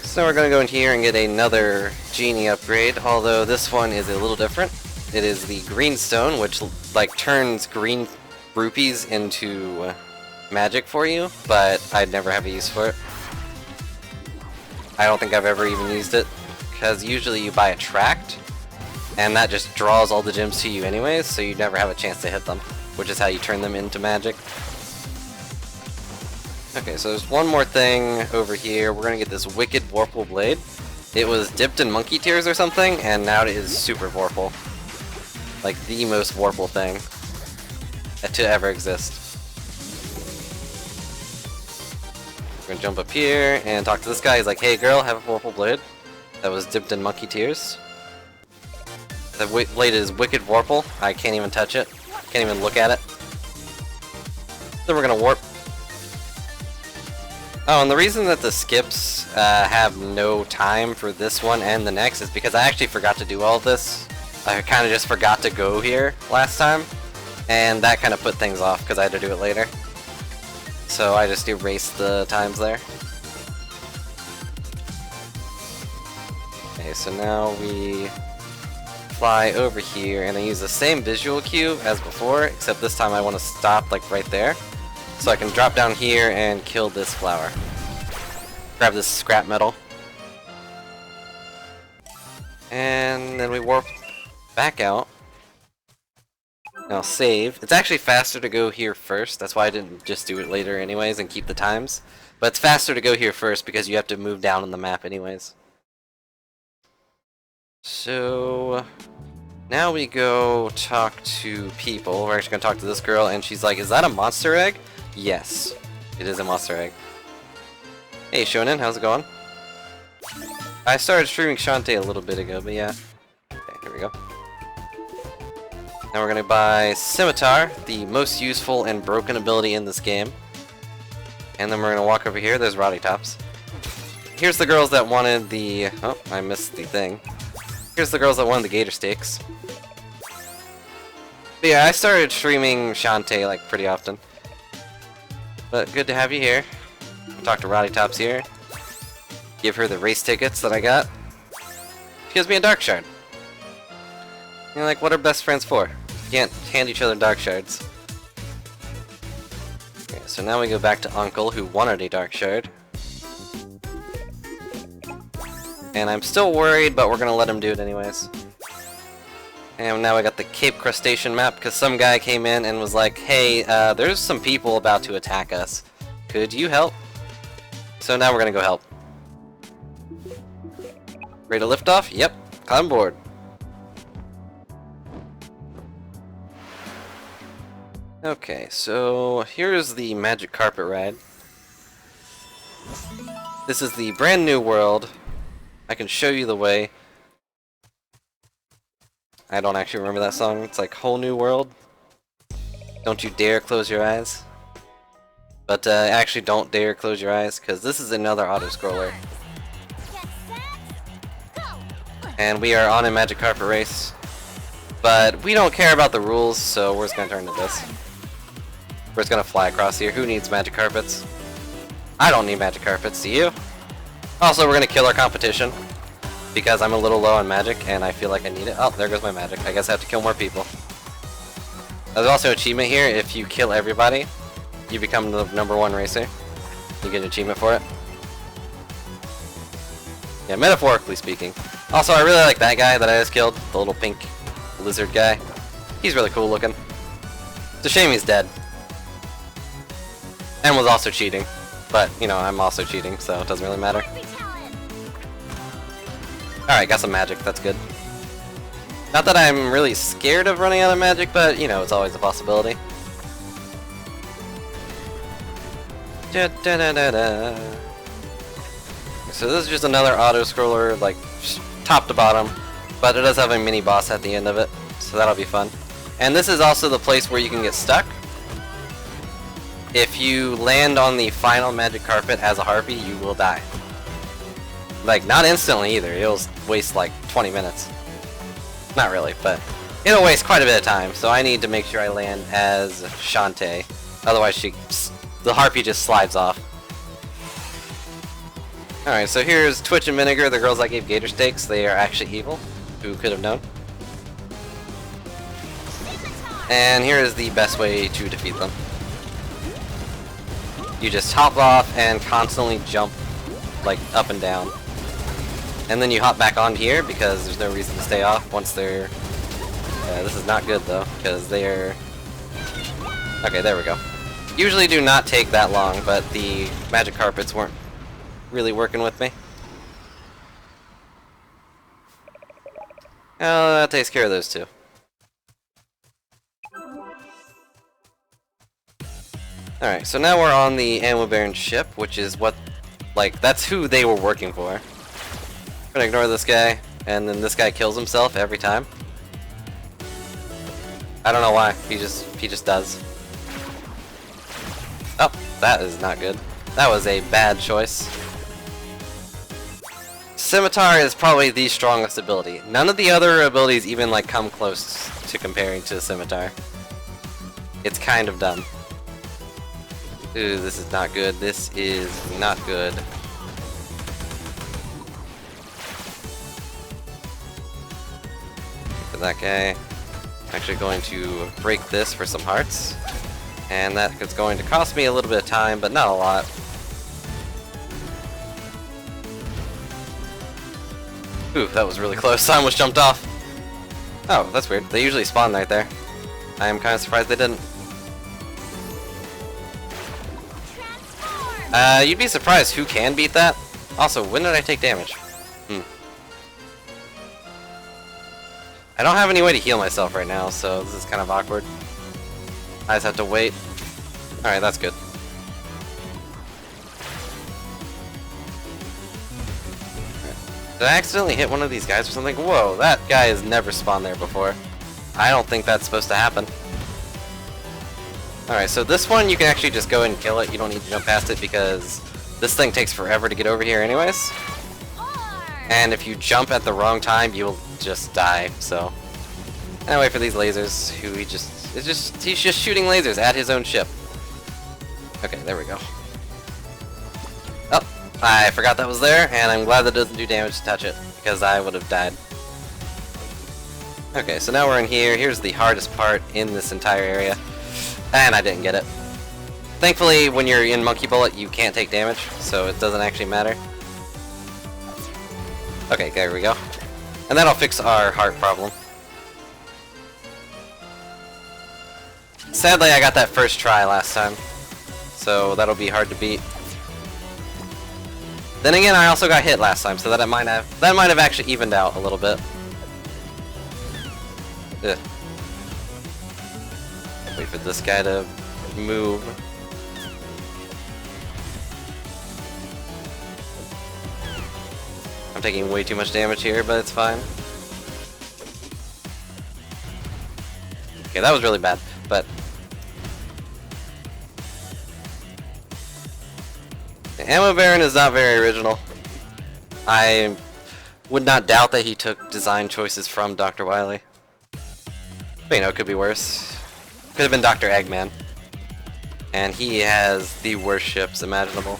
So we're going to go in here and get another genie upgrade, although this one is a little different. It is the green stone, which like turns green rupees into magic for you, but I'd never have a use for it. I don't think I've ever even used it, because usually you buy a tract, and that just draws all the gems to you anyways, so you never have a chance to hit them, which is how you turn them into magic. Okay, so there's one more thing over here. We're gonna get this Wicked Vorpal Blade. It was dipped in monkey tears or something, and now it is super Vorpal. Like, the most Vorpal thing to ever exist. We're gonna jump up here and talk to this guy. He's like, hey girl, have a Vorpal Blade that was dipped in monkey tears. The blade is Wicked Vorpal. I can't even touch it. Can't even look at it. Then we're gonna warp. Oh, and the reason that the skips have no time for this one and the next is because I actually forgot to do all this. I kind of just forgot to go here last time, and that kind of put things off because I had to do it later. So I just erased the times there. Okay, so now we fly over here, and I use the same visual cube as before, except this time I want to stop like right there. So I can drop down here and kill this flower. Grab this scrap metal. And then we warp back out. Now save. It's actually faster to go here first. That's why I didn't just do it later anyways and keep the times. But it's faster to go here first because you have to move down on the map anyways. So now we go talk to people. We're actually going to talk to this girl and she's like, is that a monster egg? Yes, it is a monster egg. Hey Shonen, how's it going? I started streaming Shantae a little bit ago, but yeah. Okay, here we go. Now we're gonna buy Scimitar, the most useful and broken ability in this game. And then we're gonna walk over here, there's Roddy Tops. Here's the girls that wanted the... Oh, I missed the thing. Here's the girls that wanted the gator steaks. But yeah, I started streaming Shantae like pretty often. But good to have you here. Talk to Roddy Tops here. Give her the race tickets that I got. She gives me a Dark Shard. You know, like, what are best friends for? You can't hand each other Dark Shards. so now we go back to Uncle, who wanted a Dark Shard. And I'm still worried, but we're gonna let him do it anyways. And now we got the Cape Crustacean map, because some guy came in and was like, hey, there's some people about to attack us. Could you help? So now we're gonna go help. Ready to lift off? Yep, on board. Okay, so here's the magic carpet ride. This is the brand new world. I can show you the way. I don't actually remember that song. It's like Whole New World. Don't you dare close your eyes. But actually don't dare close your eyes, because this is another auto-scroller. And we are on a magic carpet race. But we don't care about the rules, so we're just going to turn to this. We're just going to fly across here. Who needs magic carpets? I don't need magic carpets, do you? Also, we're going to kill our competition. Because I'm a little low on magic, and I feel like I need it. Oh, there goes my magic. I guess I have to kill more people. There's also an achievement here. If you kill everybody, you become the #1 racer. You get an achievement for it. Yeah, metaphorically speaking. Also, I really like that guy that I just killed. The little pink lizard guy. He's really cool looking. It's a shame he's dead. And was also cheating. But, you know, I'm also cheating, so it doesn't really matter. Alright, got some magic, that's good. Not that I'm really scared of running out of magic, but, you know, it's always a possibility. Da, da, da, da, da. So this is just another auto-scroller, like, top to bottom, but it does have a mini-boss at the end of it, so that'll be fun. And this is also the place where you can get stuck. If you land on the final magic carpet as a harpy, you will die. Like, not instantly either, it'll waste like 20 minutes. Not really, but it'll waste quite a bit of time, so I need to make sure I land as Shantae. Otherwise the harpy just slides off. Alright, so here's Twitch and Vinegar, the girls I gave gator steaks. They are actually evil. Who could have known? And here is the best way to defeat them. You just hop off and constantly jump, like, up and down. And then you hop back on here because there's no reason to stay off once they're... this is not good though, because they're... Okay, there we go. Usually do not take that long, but the magic carpets weren't really working with me. Oh, that takes care of those two. Alright, so now we're on the Ammo Baron ship, which is what... Like, that's who they were working for. I'm gonna ignore this guy, and then this guy kills himself every time. I don't know why, he just does. Oh, that is not good. That was a bad choice. Scimitar is probably the strongest ability. None of the other abilities even like come close to comparing to Scimitar. It's kind of dumb. Ooh, this is not good. This is not good. For that guy, I'm actually going to break this for some hearts. And that is going to cost me a little bit of time, but not a lot. Ooh, that was really close. I almost jumped off. Oh, that's weird. They usually spawn right there. I am kind of surprised they didn't. You'd be surprised who can beat that. Also, when did I take damage? I don't have any way to heal myself right now, so this is kind of awkward. I just have to wait. Alright, that's good. Did I accidentally hit one of these guys or something? Whoa, that guy has never spawned there before. I don't think that's supposed to happen. Alright, so this one you can actually just go and kill it. You don't need to jump past it because this thing takes forever to get over here anyways. And if you jump at the wrong time, you will just die, so... And wait for these lasers, who he's just shooting lasers at his own ship. Okay, there we go. Oh, I forgot that was there, and I'm glad that doesn't do damage to touch it, because I would have died. Okay, so now we're in here. Here's the hardest part in this entire area. And I didn't get it. Thankfully, when you're in Monkey Bullet, you can't take damage, so it doesn't actually matter. Okay, there we go. And that'll fix our heart problem. Sadly, I got that first try last time, so that'll be hard to beat. Then again, I also got hit last time, so that might have actually evened out a little bit. Ugh. Wait for this guy to move. I'm taking way too much damage here, but it's fine. Okay, that was really bad, but the Ammo Baron is not very original. I would not doubt that he took design choices from Dr. Wily. But you know, it could be worse. Could have been Dr. Eggman. And he has the worst ships imaginable.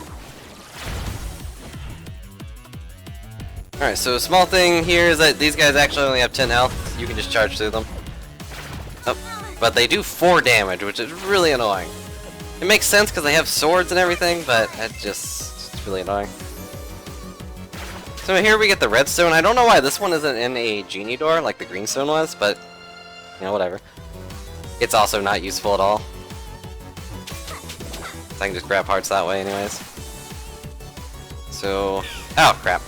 Alright, so a small thing here is that these guys actually only have 10 health. You can just charge through them. Oh, but they do 4 damage, which is really annoying. It makes sense because they have swords and everything, but it's really annoying. So here we get the redstone. I don't know why this one isn't in a genie door like the green stone was, but you know, whatever. It's also not useful at all. So I can just grab hearts that way anyways. So, oh crap.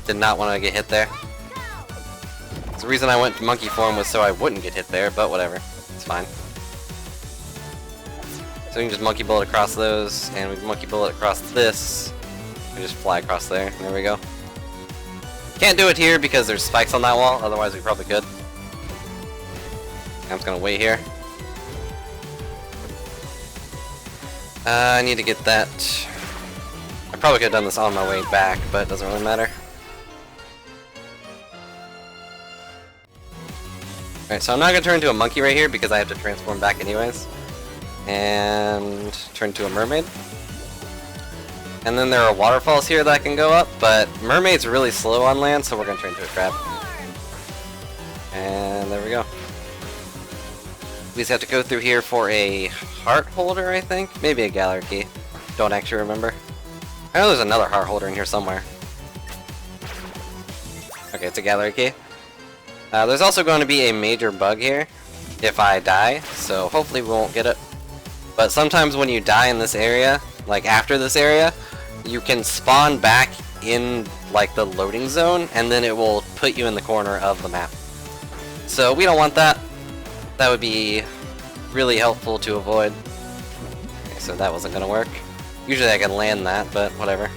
Did not want to get hit there. So the reason I went to monkey form was so I wouldn't get hit there, but whatever. It's fine. So we can just monkey bullet across those, and we can monkey bullet across this. We just fly across there. There we go. Can't do it here because there's spikes on that wall, otherwise we probably could. I'm just gonna wait here. I need to get that. I probably could have done this on my way back, but it doesn't really matter. Alright, so I'm not gonna turn into a monkey right here because I have to transform back anyways. And turn into a mermaid. And then there are waterfalls here that I can go up, but mermaids are really slow on land, so we're gonna turn into a crab. And there we go. We just have to go through here for a heart holder, I think? Maybe a gallery key. Don't actually remember. I know there's another heart holder in here somewhere. Okay, it's a gallery key. There's also going to be a major bug here if I die, so hopefully we won't get it. But sometimes when you die in this area, like after this area, you can spawn back in like the loading zone, and then it will put you in the corner of the map. So we don't want that. That would be really helpful to avoid. Okay, so that wasn't gonna work. Usually I can land that, but whatever.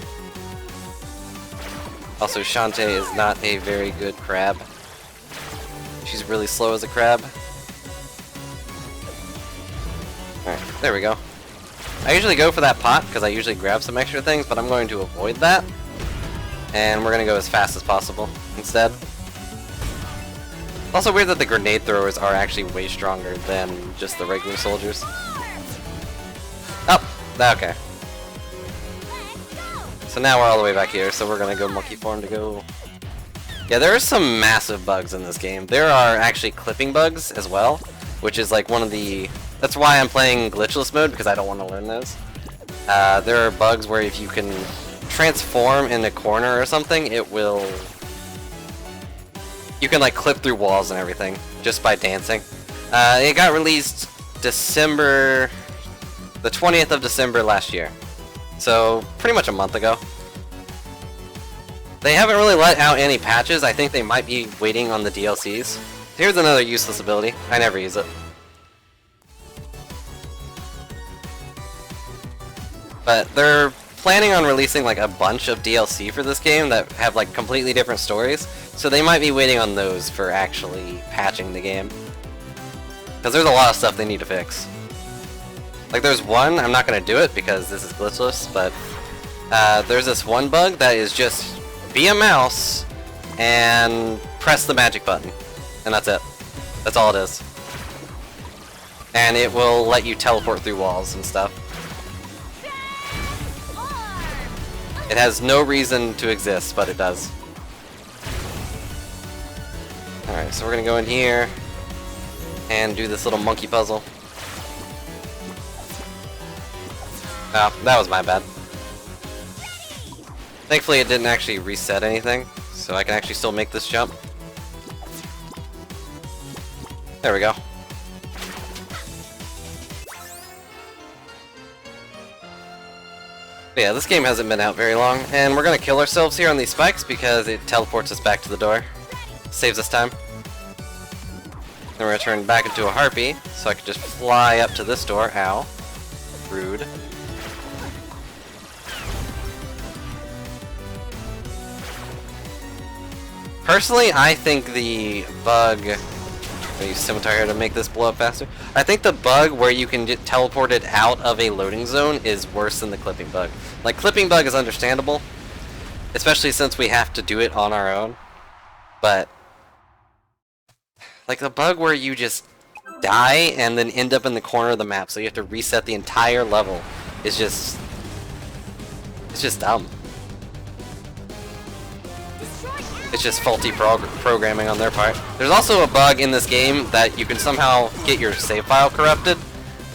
Also, Shantae is not a very good crab. She's really slow as a crab. Alright, there we go. I usually go for that pot because I usually grab some extra things, but I'm going to avoid that. And we're gonna go as fast as possible instead. Also weird that the grenade throwers are actually way stronger than just the regular soldiers. Oh, okay. So now we're all the way back here, so we're gonna go monkey form to go. Yeah, there are some massive bugs in this game. There are actually clipping bugs as well, which is like one of the... That's why I'm playing glitchless mode, because I don't want to learn those. There are bugs where if you can transform in a corner or something, it will... You can like clip through walls and everything, just by dancing. It got released December... the 20th of December last year. So, pretty much a month ago. They haven't really let out any patches. I think they might be waiting on the DLCs. Here's another useless ability. I never use it. But they're planning on releasing like a bunch of DLC for this game that have like completely different stories. So they might be waiting on those for actually patching the game. Because there's a lot of stuff they need to fix. Like there's one, I'm not going to do it because this is glitchless, but there's this one bug that is just be a mouse and press the magic button. And that's it. That's all it is. And it will let you teleport through walls and stuff. It has no reason to exist, but it does. Alright, so we're going to go in here and do this little monkey puzzle. Oh, that was my bad. Thankfully it didn't actually reset anything, so I can actually still make this jump. There we go. But yeah, this game hasn't been out very long, and we're gonna kill ourselves here on these spikes because it teleports us back to the door. Saves us time. Then we're gonna turn back into a harpy, so I can just fly up to this door. Ow. Rude. Personally, I think the bug... I use scimitar here to make this blow up faster. I think the bug where you can get teleported out of a loading zone is worse than the clipping bug. Like, clipping bug is understandable, especially since we have to do it on our own. But, like the bug where you just die and then end up in the corner of the map, so you have to reset the entire level, is just... it's just dumb. It's just faulty programming on their part. There's also a bug in this game that you can somehow get your save file corrupted,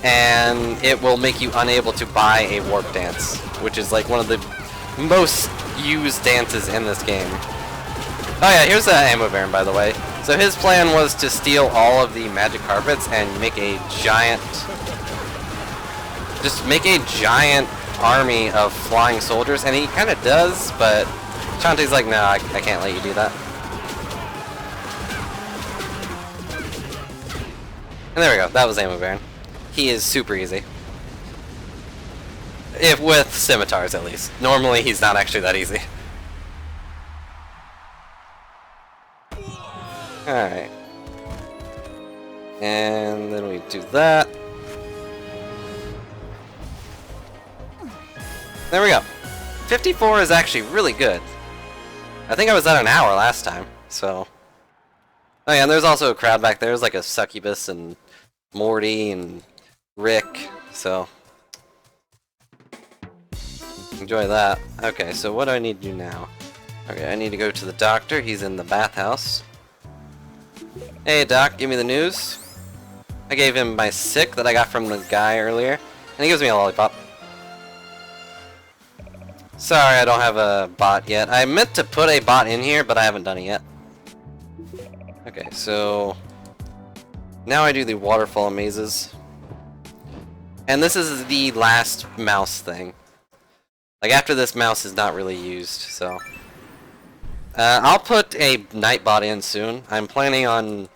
and it will make you unable to buy a warp dance, which is like one of the most used dances in this game. Oh yeah, here's the ammo baron, by the way. So his plan was to steal all of the magic carpets and make a giant... just make a giant army of flying soldiers, and he kind of does, but Shantae's like, no, I can't let you do that. And there we go, that was ammo baron. He is super easy. If with scimitars, at least. Normally, he's not actually that easy. Alright. And then we do that. There we go. 54 is actually really good. I think I was at an hour last time, so... Oh yeah, and there's also a crowd back there. There's like a Succubus and Morty and Rick, so... enjoy that. Okay, so what do I need to do now? Okay, I need to go to the doctor. He's in the bathhouse. Hey doc, give me the news. I gave him my sick that I got from the guy earlier, and he gives me a lollipop. Sorry, I don't have a bot yet. I meant to put a bot in here, but I haven't done it yet. Okay, so... now I do the waterfall mazes. And this is the last mouse thing. Like, after this, mouse is not really used, so... I'll put a Nightbot in soon. I'm planning on...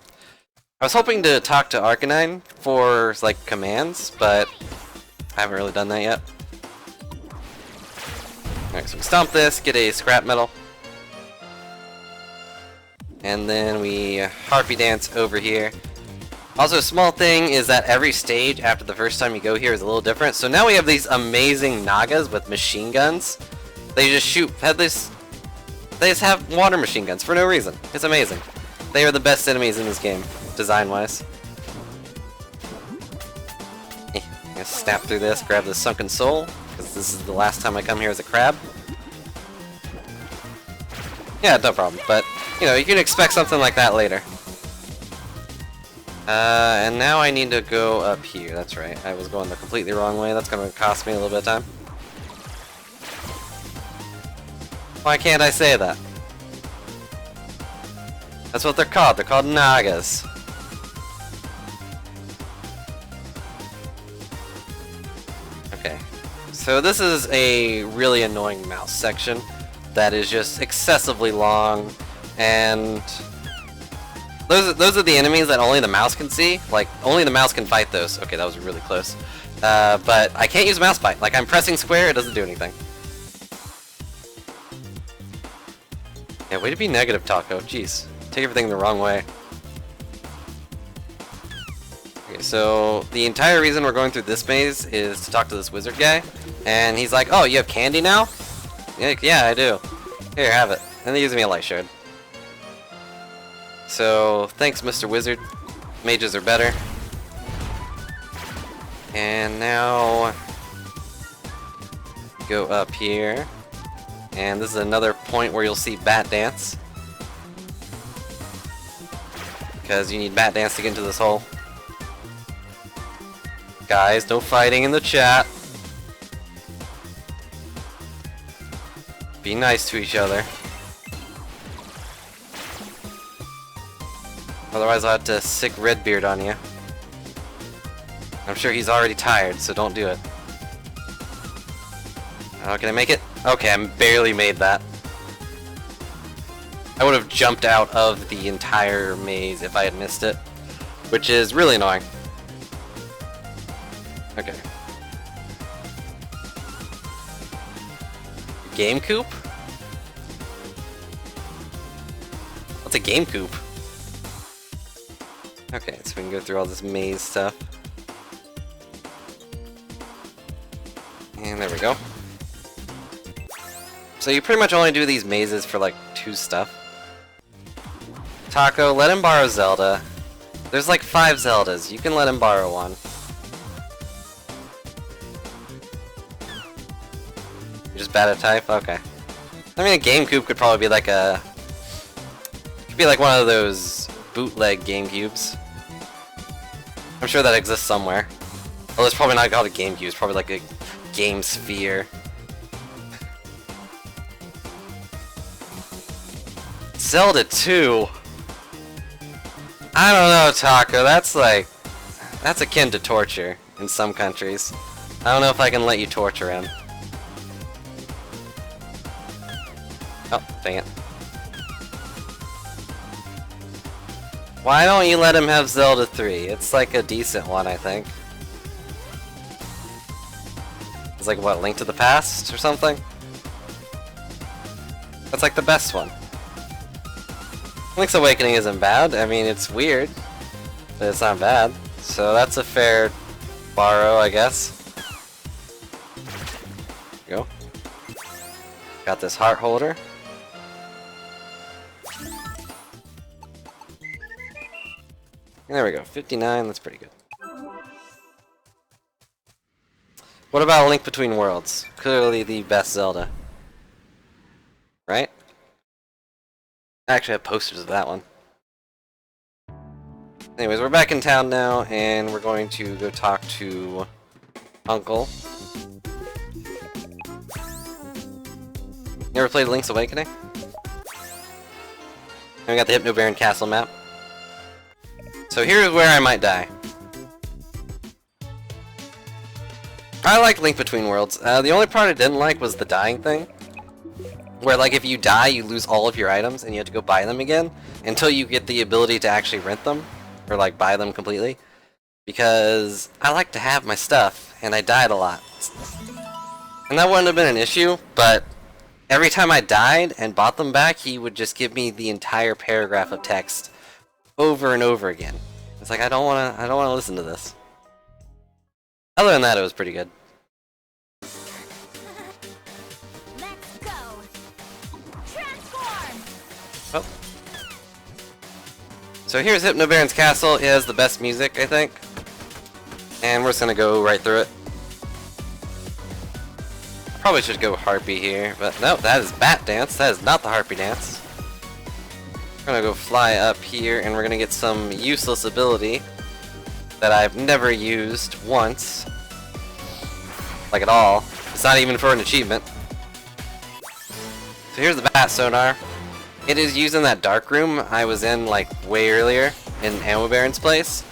I was hoping to talk to Arcanine for, like, commands, but I haven't really done that yet. Alright, so we stomp this, get a scrap metal. And then we harpy dance over here. Also, a small thing is that every stage after the first time you go here is a little different. So now we have these amazing Nagas with machine guns. They just shoot headless. They just have water machine guns for no reason. It's amazing. They are the best enemies in this game, design-wise. I'm gonna snap through this, grab the sunken soul, because this is the last time I come here as a crab. Yeah, no problem, but, you know, you can expect something like that later. And now I need to go up here, that's right. I was going the completely wrong way, that's gonna cost me a little bit of time. Why can't I say that? That's what they're called Nagas. Okay, so this is a really annoying mouse section that is just excessively long, and those are the enemies that only the mouse can see. Like, only the mouse can fight those. Okay, that was really close. But I can't use mouse fight. Like, I'm pressing square, it doesn't do anything. Yeah, way to be negative, Taco. Jeez. Take everything the wrong way. Okay, so the entire reason we're going through this maze is to talk to this wizard guy. And he's like, oh, you have candy now? Yeah, I do. Here, have it. And he gives me a light shard. So, thanks, Mr. Wizard. Mages are better. And now... go up here. And this is another point where you'll see Bat Dance. Because you need Bat Dance to get into this hole. Guys, no fighting in the chat. Be nice to each other. Otherwise I'll have to sick Redbeard on you. I'm sure he's already tired, so don't do it. Oh, can I make it? Okay, I barely made that. I would have jumped out of the entire maze if I had missed it, which is really annoying. Okay. Game Coop? What's a Game Coop? Okay, so we can go through all this maze stuff. And there we go. So you pretty much only do these mazes for like 2 stuff. Taco, let him borrow Zelda. There's like 5 Zeldas, you can let him borrow one. You're just bad at type? Okay. I mean, a Game Coop could probably be like a... Could be like one of those bootleg GameCubes. I'm sure that exists somewhere. Well, it's probably not called a GameCube, it's probably like a Game Sphere. Zelda 2? I don't know, Taco, that's like... That's akin to torture in some countries. I don't know if I can let you torture him. Oh, dang it. Why don't you let him have Zelda 3? It's like a decent one, I think. It's like, what, Link to the Past or something? That's like the best one. Link's Awakening isn't bad. I mean, it's weird, but it's not bad. So that's a fair borrow, I guess. There we go. Got this heart holder. There we go, 59, that's pretty good. What about A Link Between Worlds? Clearly the best Zelda. Right? I actually have posters of that one. Anyways, we're back in town now, and we're going to go talk to Uncle. You ever played Link's Awakening? And we got the Hypno Baron Castle map. So here's where I might die. I like Link Between Worlds. The only part I didn't like was the dying thing. Where, like, if you die, you lose all of your items, and you have to go buy them again, until you get the ability to actually rent them, or, like, buy them completely. Because I like to have my stuff, and I died a lot. And that wouldn't have been an issue, but every time I died and bought them back, he would just give me the entire paragraph of text over and over again. It's like, I don't wanna listen to this. Other than that, it was pretty good. Let's go. Transform. Oh. So here's Hypno Baron's Castle. It has the best music, I think. And we're just gonna go right through it. Probably should go Harpy here, but no, that is Bat Dance. That is not the Harpy Dance. We're gonna go fly up here, and we're gonna get some useless ability that I've never used once. Like at all. It's not even for an achievement. So here's the Bat Sonar. It is used in that dark room I was in like way earlier in Ammo Baron's place,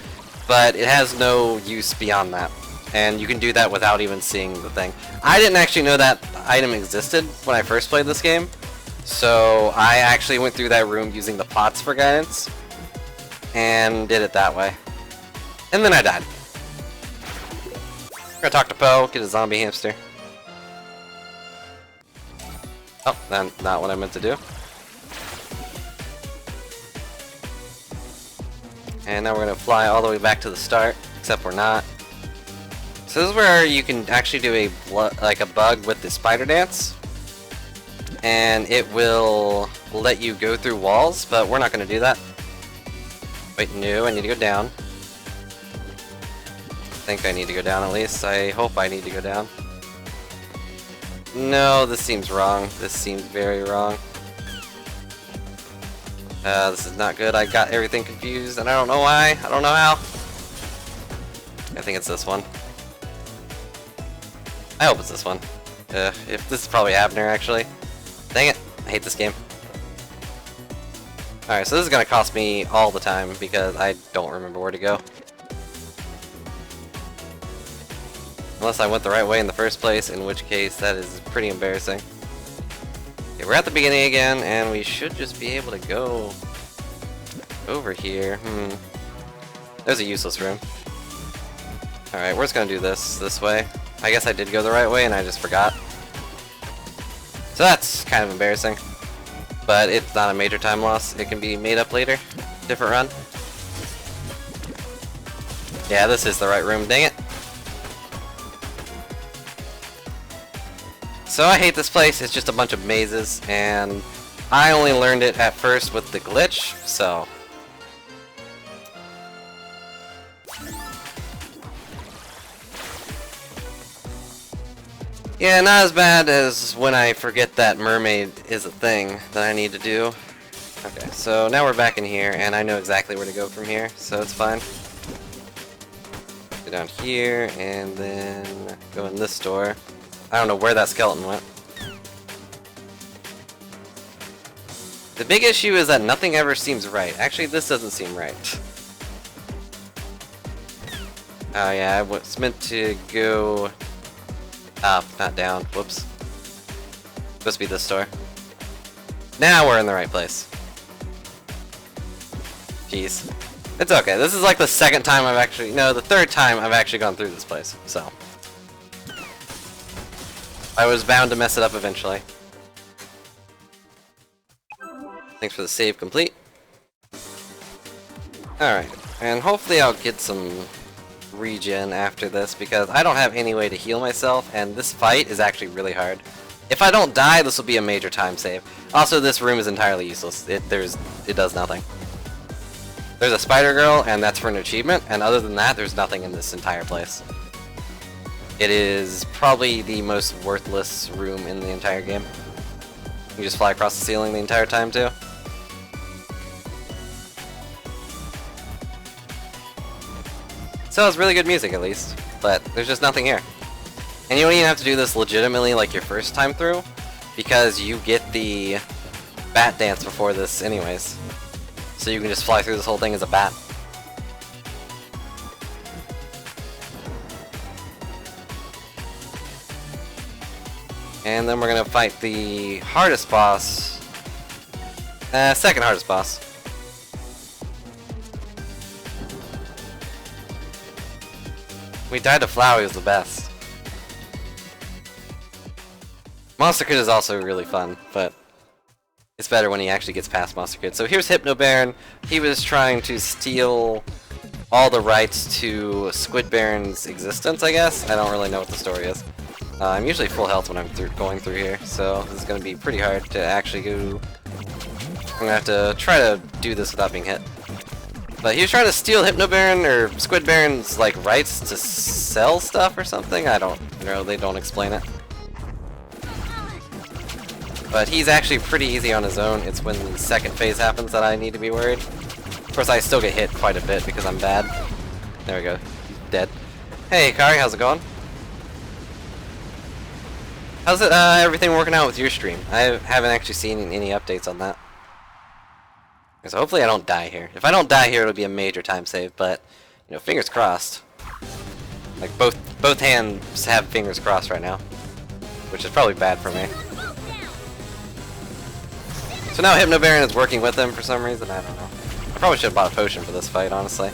but it has no use beyond that. And you can do that without even seeing the thing. I didn't actually know that item existed when I first played this game. So I actually went through that room using the pots for guidance and did it that way. And then I died. We're gonna talk to Poe, get a zombie hamster. Oh, that's not what I meant to do. And now we're gonna fly all the way back to the start, except we're not. So this is where you can actually do a bug with the spider dance. And it will let you go through walls, but we're not going to do that. Wait, no, I need to go down. I think I need to go down at least. I hope I need to go down. No, this seems wrong. This seems very wrong. This is not good. I got everything confused, and I don't know why. I don't know how. I think it's this one. I hope it's this one. If this is probably Abner, actually. hate this game. Alright, so this is gonna cost me all the time because I don't remember where to go. Unless I went the right way in the first place, in which case that is pretty embarrassing. Okay, we're at the beginning again, and we should just be able to go over here. There's a useless room. Alright, we're just gonna do this way. I guess I did go the right way and I just forgot. So that's kind of embarrassing. But it's not a major time loss. It can be made up later. Different run. Yeah, this is the right room, dang it. So I hate this place, it's just a bunch of mazes, and I only learned it at first with the glitch, so... Yeah, not as bad as when I forget that mermaid is a thing that I need to do. Okay, so now we're back in here, and I know exactly where to go from here, so it's fine. Go down here, and then go in this door. I don't know where that skeleton went. The big issue is that nothing ever seems right. Actually, this doesn't seem right. Oh yeah, I was meant to go up, not down. Whoops. Supposed to be this door. Now we're in the right place. Jeez. It's okay. This is like the second time I've actually... No, the third time I've actually gone through this place, so... I was bound to mess it up eventually. Thanks for the save complete. Alright, and hopefully I'll get some regen after this because I don't have any way to heal myself and this fight is actually really hard. If I don't die, this will be a major time save. Also, this room is entirely useless. It does nothing. There's a spider girl and that's for an achievement, and other than that, there's nothing in this entire place. It is probably the most worthless room in the entire game. You just fly across the ceiling the entire time too. So it's really good music at least, but there's just nothing here. And you don't even have to do this legitimately like your first time through, because you get the bat dance before this anyways. So you can just fly through this whole thing as a bat. And then we're gonna fight the hardest boss. Second hardest boss. We died to Flowey was the best. Monster Kid is also really fun, but it's better when he actually gets past Monster Kid. So here's Hypno Baron. He was trying to steal all the rights to Squid Baron's existence, I guess. I don't really know what the story is. I'm usually full health when I'm going through here, so this is going to be pretty hard to actually go... I'm going to have to try to do this without being hit. But he was trying to steal Hypno Baron, or Squid Baron's, like, rights to sell stuff or something? I don't know, they don't explain it. But he's actually pretty easy on his own. It's when the second phase happens that I need to be worried. Of course, I still get hit quite a bit because I'm bad. There we go. Dead. Hey, Kari, how's it going? How's it, everything working out with your stream? I haven't actually seen any updates on that. So hopefully I don't die here. If I don't die here, it'll be a major time save, but, you know, fingers crossed. Like, both hands have fingers crossed right now. Which is probably bad for me. So now Hypno Baron is working with him for some reason, I don't know. I probably should have bought a potion for this fight, honestly.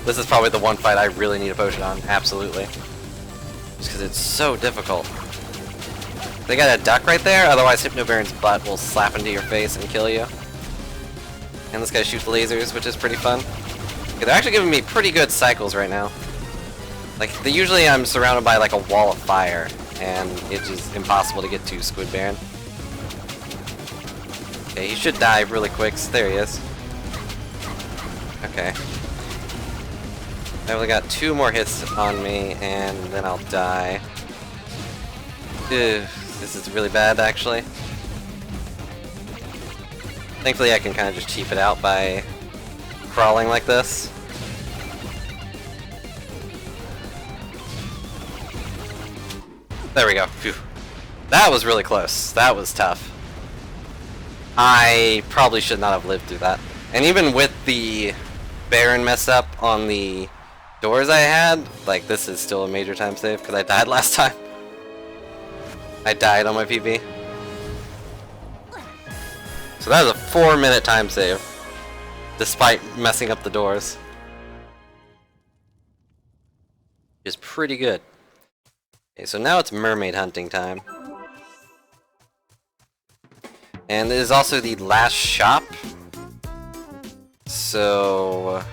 This is probably the one fight I really need a potion on, absolutely. Just because it's so difficult. They got a duck right there, otherwise Hypno Baron's butt will slap into your face and kill you. And this guy shoots lasers, which is pretty fun. Okay, they're actually giving me pretty good cycles right now. Like, usually I'm surrounded by like a wall of fire, and it's just impossible to get to Squid Baron. Okay, he should die really quick. There he is. Okay. I only got 2 more hits on me, and then I'll die. Ugh, this is really bad, actually. Thankfully, I can kind of just cheap it out by crawling like this. There we go. Phew. That was really close. That was tough. I probably should not have lived through that. And even with the Baron mess up on the doors I had, like, this is still a major time save, because I died last time. I died on my PB. So that was a 4-minute time save, despite messing up the doors. Is pretty good. Okay, so now it's mermaid hunting time. And it is also the last shop. So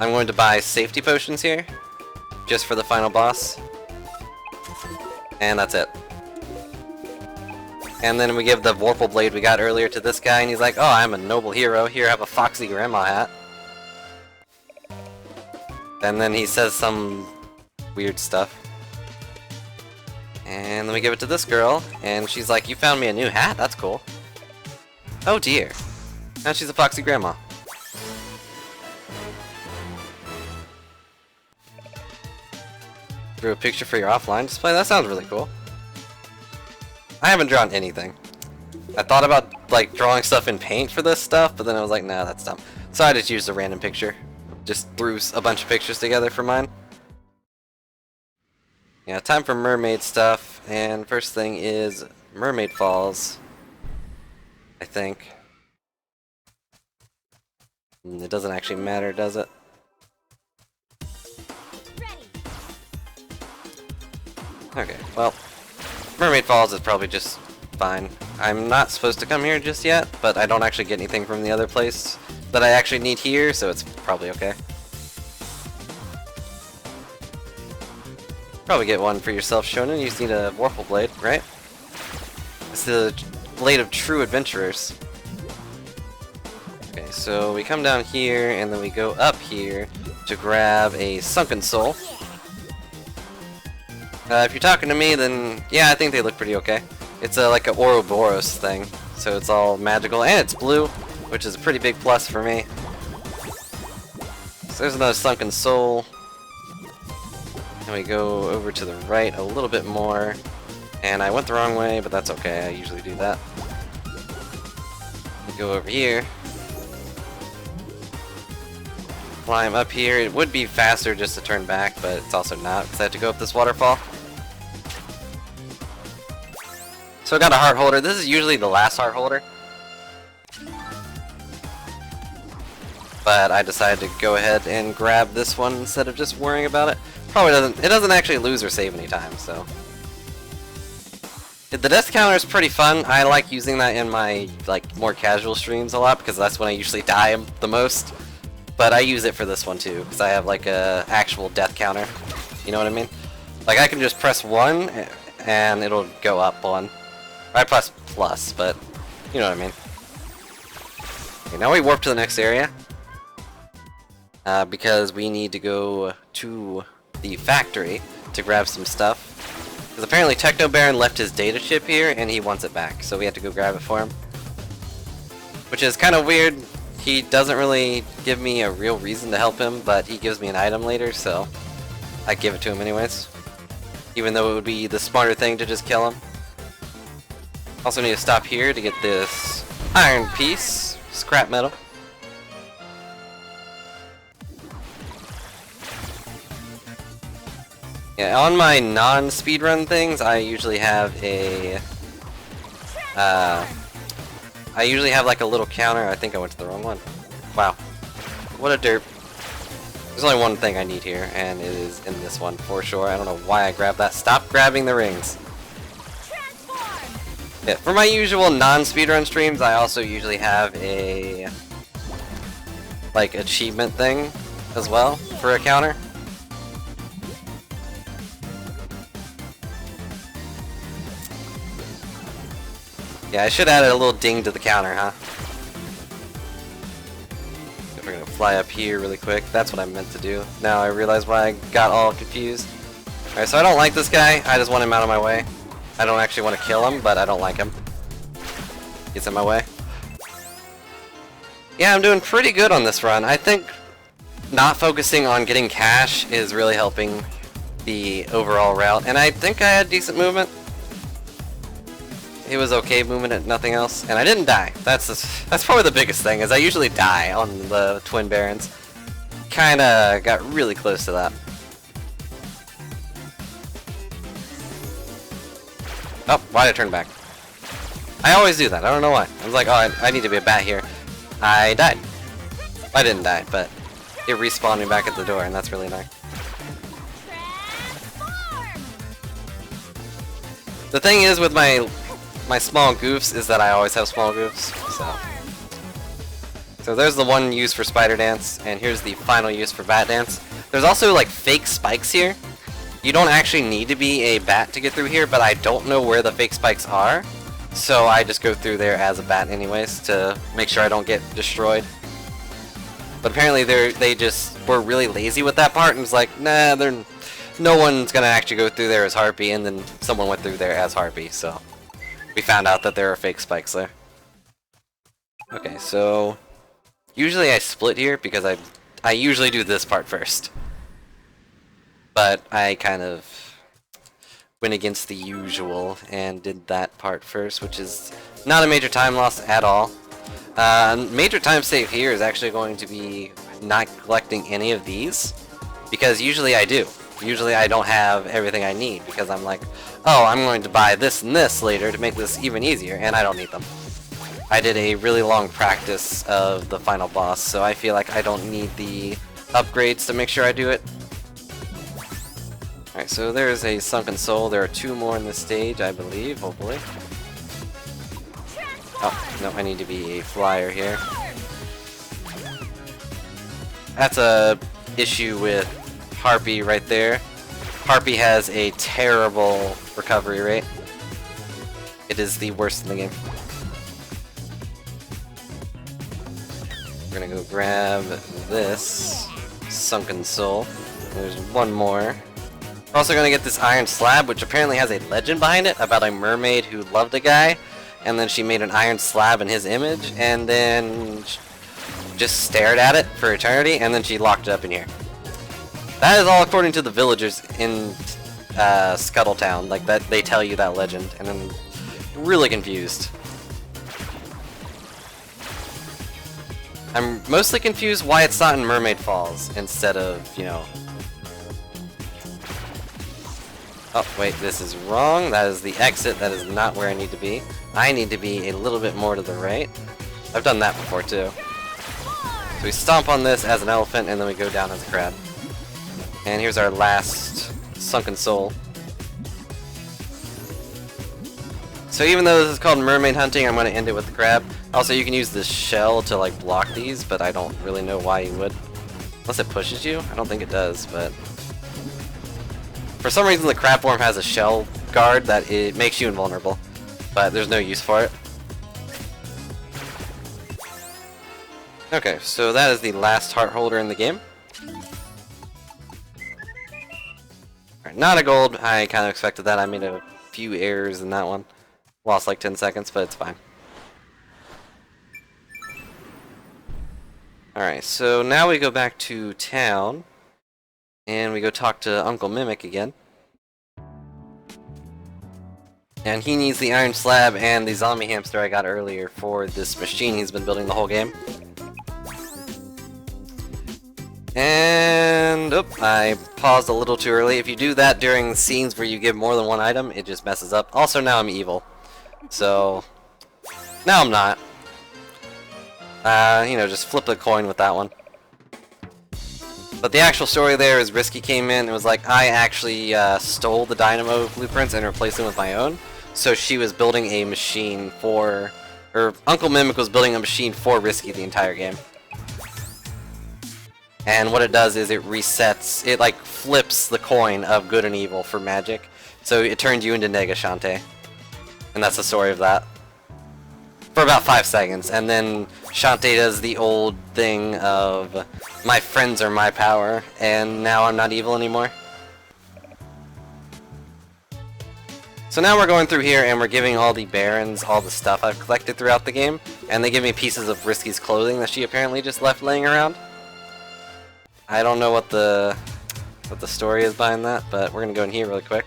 I'm going to buy safety potions here, just for the final boss. And that's it. And then we give the Vorpal Blade we got earlier to this guy, and he's like, oh, I'm a noble hero. Here, have a Foxy Grandma hat. And then he says some weird stuff. And then we give it to this girl, and she's like, you found me a new hat? That's cool. Oh dear. Now she's a Foxy Grandma. Drew a picture for your offline display? That sounds really cool. I haven't drawn anything. I thought about, like, drawing stuff in paint for this stuff, but then I was like, nah, that's dumb. So I just used a random picture. Just threw a bunch of pictures together for mine. Yeah, time for mermaid stuff, and first thing is Mermaid Falls, I think. It doesn't actually matter, does it? Okay, well, Mermaid Falls is probably just fine. I'm not supposed to come here just yet, but I don't actually get anything from the other place that I actually need here, so it's probably okay. Probably get one for yourself, Shonen. You just need a Vorpal Blade, right? It's the Blade of True Adventurers. Okay, so we come down here, and then we go up here to grab a Sunken Soul. If you're talking to me, then yeah, I think they look pretty okay. It's like an Ouroboros thing, so it's all magical, and it's blue, which is a pretty big plus for me. So there's another Sunken Soul. And we go over to the right a little bit more, and I went the wrong way, but that's okay, I usually do that. We go over here. Climb up here. It would be faster just to turn back, but it's also not, because I have to go up this waterfall. So I got a heart holder. This is usually the last heart holder, but I decided to go ahead and grab this one instead of just worrying about it. Probably doesn't. It doesn't actually lose or save any time, so. The death counter is pretty fun. I like using that in my more casual streams a lot because that's when I usually die the most. But I use it for this one too because I have like a actual death counter. You know what I mean? Like I can just press 1 and it'll go up 1. I press plus, but you know what I mean. Okay, now we warp to the next area because we need to go to the factory to grab some stuff. Because apparently Techno Baron left his data chip here and he wants it back, so we have to go grab it for him. Which is kind of weird. He doesn't really give me a real reason to help him, but he gives me an item later, so I give it to him anyways. Even though it would be the smarter thing to just kill him. Also need to stop here to get this iron piece, scrap metal. Yeah, on my non-speedrun things, I usually have a like a little counter. I think I went to the wrong one. Wow. What a derp. There's only one thing I need here, and it is in this one for sure. I don't know why I grabbed that. Stop grabbing the rings. Yeah, for my usual non-speedrun streams, I also usually have a achievement thing as well for a counter. Yeah, I should add a little ding to the counter, huh? We're gonna fly up here really quick. That's what I meant to do. Now I realize why I got all confused. Alright, so I don't like this guy. I just want him out of my way. I don't actually want to kill him, but I don't like him. He's in my way. Yeah, I'm doing pretty good on this run. I think not focusing on getting cash is really helping the overall route, and I think I had decent movement. it was okay moving it, nothing else, and I didn't die. That's probably the biggest thing, is I usually die on the Twin Barons. Kinda got really close to that. Oh, why'd I turn back? I always do that, I don't know why. I was like, oh, I need to be a bat here. I died. I didn't die, but it respawned me back at the door, and that's really annoying. The thing is with my small goofs is that I always have small goofs, so there's the one use for Spider Dance, and here's the final use for Bat Dance. There's also like fake spikes here. You don't actually need to be a bat to get through here, but I don't know where the fake spikes are, so I just go through there as a bat anyways to make sure I don't get destroyed. But apparently they just were really lazy with that part and was like, nah, no one's gonna actually go through there as Harpy, and then someone went through there as Harpy, so we found out that there are fake spikes there. Okay, so usually I split here because I usually do this part first. But I kind of went against the usual and did that part first, which is not a major time loss at all. Major time save here is actually going to be not collecting any of these, because usually I do. Usually I don't have everything I need, because I'm like, oh, I'm going to buy this and this later to make this even easier, and I don't need them. I did a really long practice of the final boss, so I feel like I don't need the upgrades to make sure I do it. Alright, so there's a Sunken Soul. There are 2 more in this stage, I believe, hopefully. Oh, no, I need to be a flyer here. That's a issue with Harpy right there. Harpy has a terrible recovery rate. It is the worst in the game. We're gonna go grab this Sunken Soul. There's one more. We're also gonna get this Iron Slab, which apparently has a legend behind it about a mermaid who loved a guy, and then she made an iron slab in his image, and then just stared at it for eternity, and then she locked it up in here. That is all according to the villagers in Scuttletown. Like, that, they tell you that legend, and I'm really confused. I'm mostly confused why it's not in Mermaid Falls instead of, you know... Oh, wait, this is wrong. That is the exit. That is not where I need to be. I need to be a little bit more to the right. I've done that before, too. So we stomp on this as an elephant, and then we go down as a crab. And here's our last Sunken Soul. So even though this is called mermaid hunting, I'm going to end it with the crab. Also, you can use this shell to like block these, but I don't really know why you would. Unless it pushes you? I don't think it does, but... For some reason the crab form has a shell guard that it makes you invulnerable, but there's no use for it. Okay, so that is the last heart holder in the game. Alright, not a gold. I kind of expected that. I made a few errors in that one. Lost like 10 seconds, but it's fine. Alright, so now we go back to town, and we go talk to Uncle Mimic again. And he needs the iron slab and the zombie hamster I got earlier for this machine he's been building the whole game. And, I paused a little too early. If you do that during scenes where you give more than one item, it just messes up. Also, now I'm evil. So, now I'm not. You know, just flip the coin with that one. But the actual story there is Risky came in and was like, I actually stole the Dynamo blueprints and replaced them with my own. So she was building a machine for... Or Uncle Mimic was building a machine for Risky the entire game. And what it does is it resets, it like flips the coin of good and evil for magic. So it turns you into Nega Shantae. And that's the story of that. For about 5 seconds. And then Shantae does the old thing of, my friends are my power, and now I'm not evil anymore. So now we're going through here and we're giving all the barons all the stuff I've collected throughout the game. And they give me pieces of Risky's clothing that she apparently just left laying around. I don't know what the story is behind that, but we're gonna go in here really quick.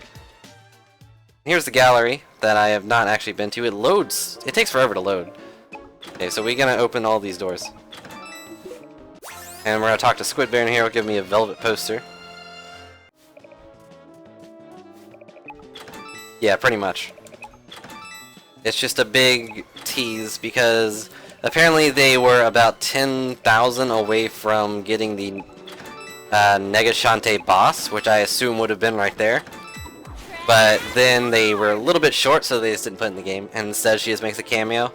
Here's the gallery that I have not actually been to. It loads. It takes forever to load. Okay, so we're gonna open all these doors. And we're gonna talk to Squid Bear in here. He'll give me a velvet poster. Yeah, pretty much. It's just a big tease because apparently they were about 10,000 away from getting the Nega Shantae boss, which I assume would have been right there. But then they were a little bit short, so they just didn't put it in the game. And instead she just makes a cameo.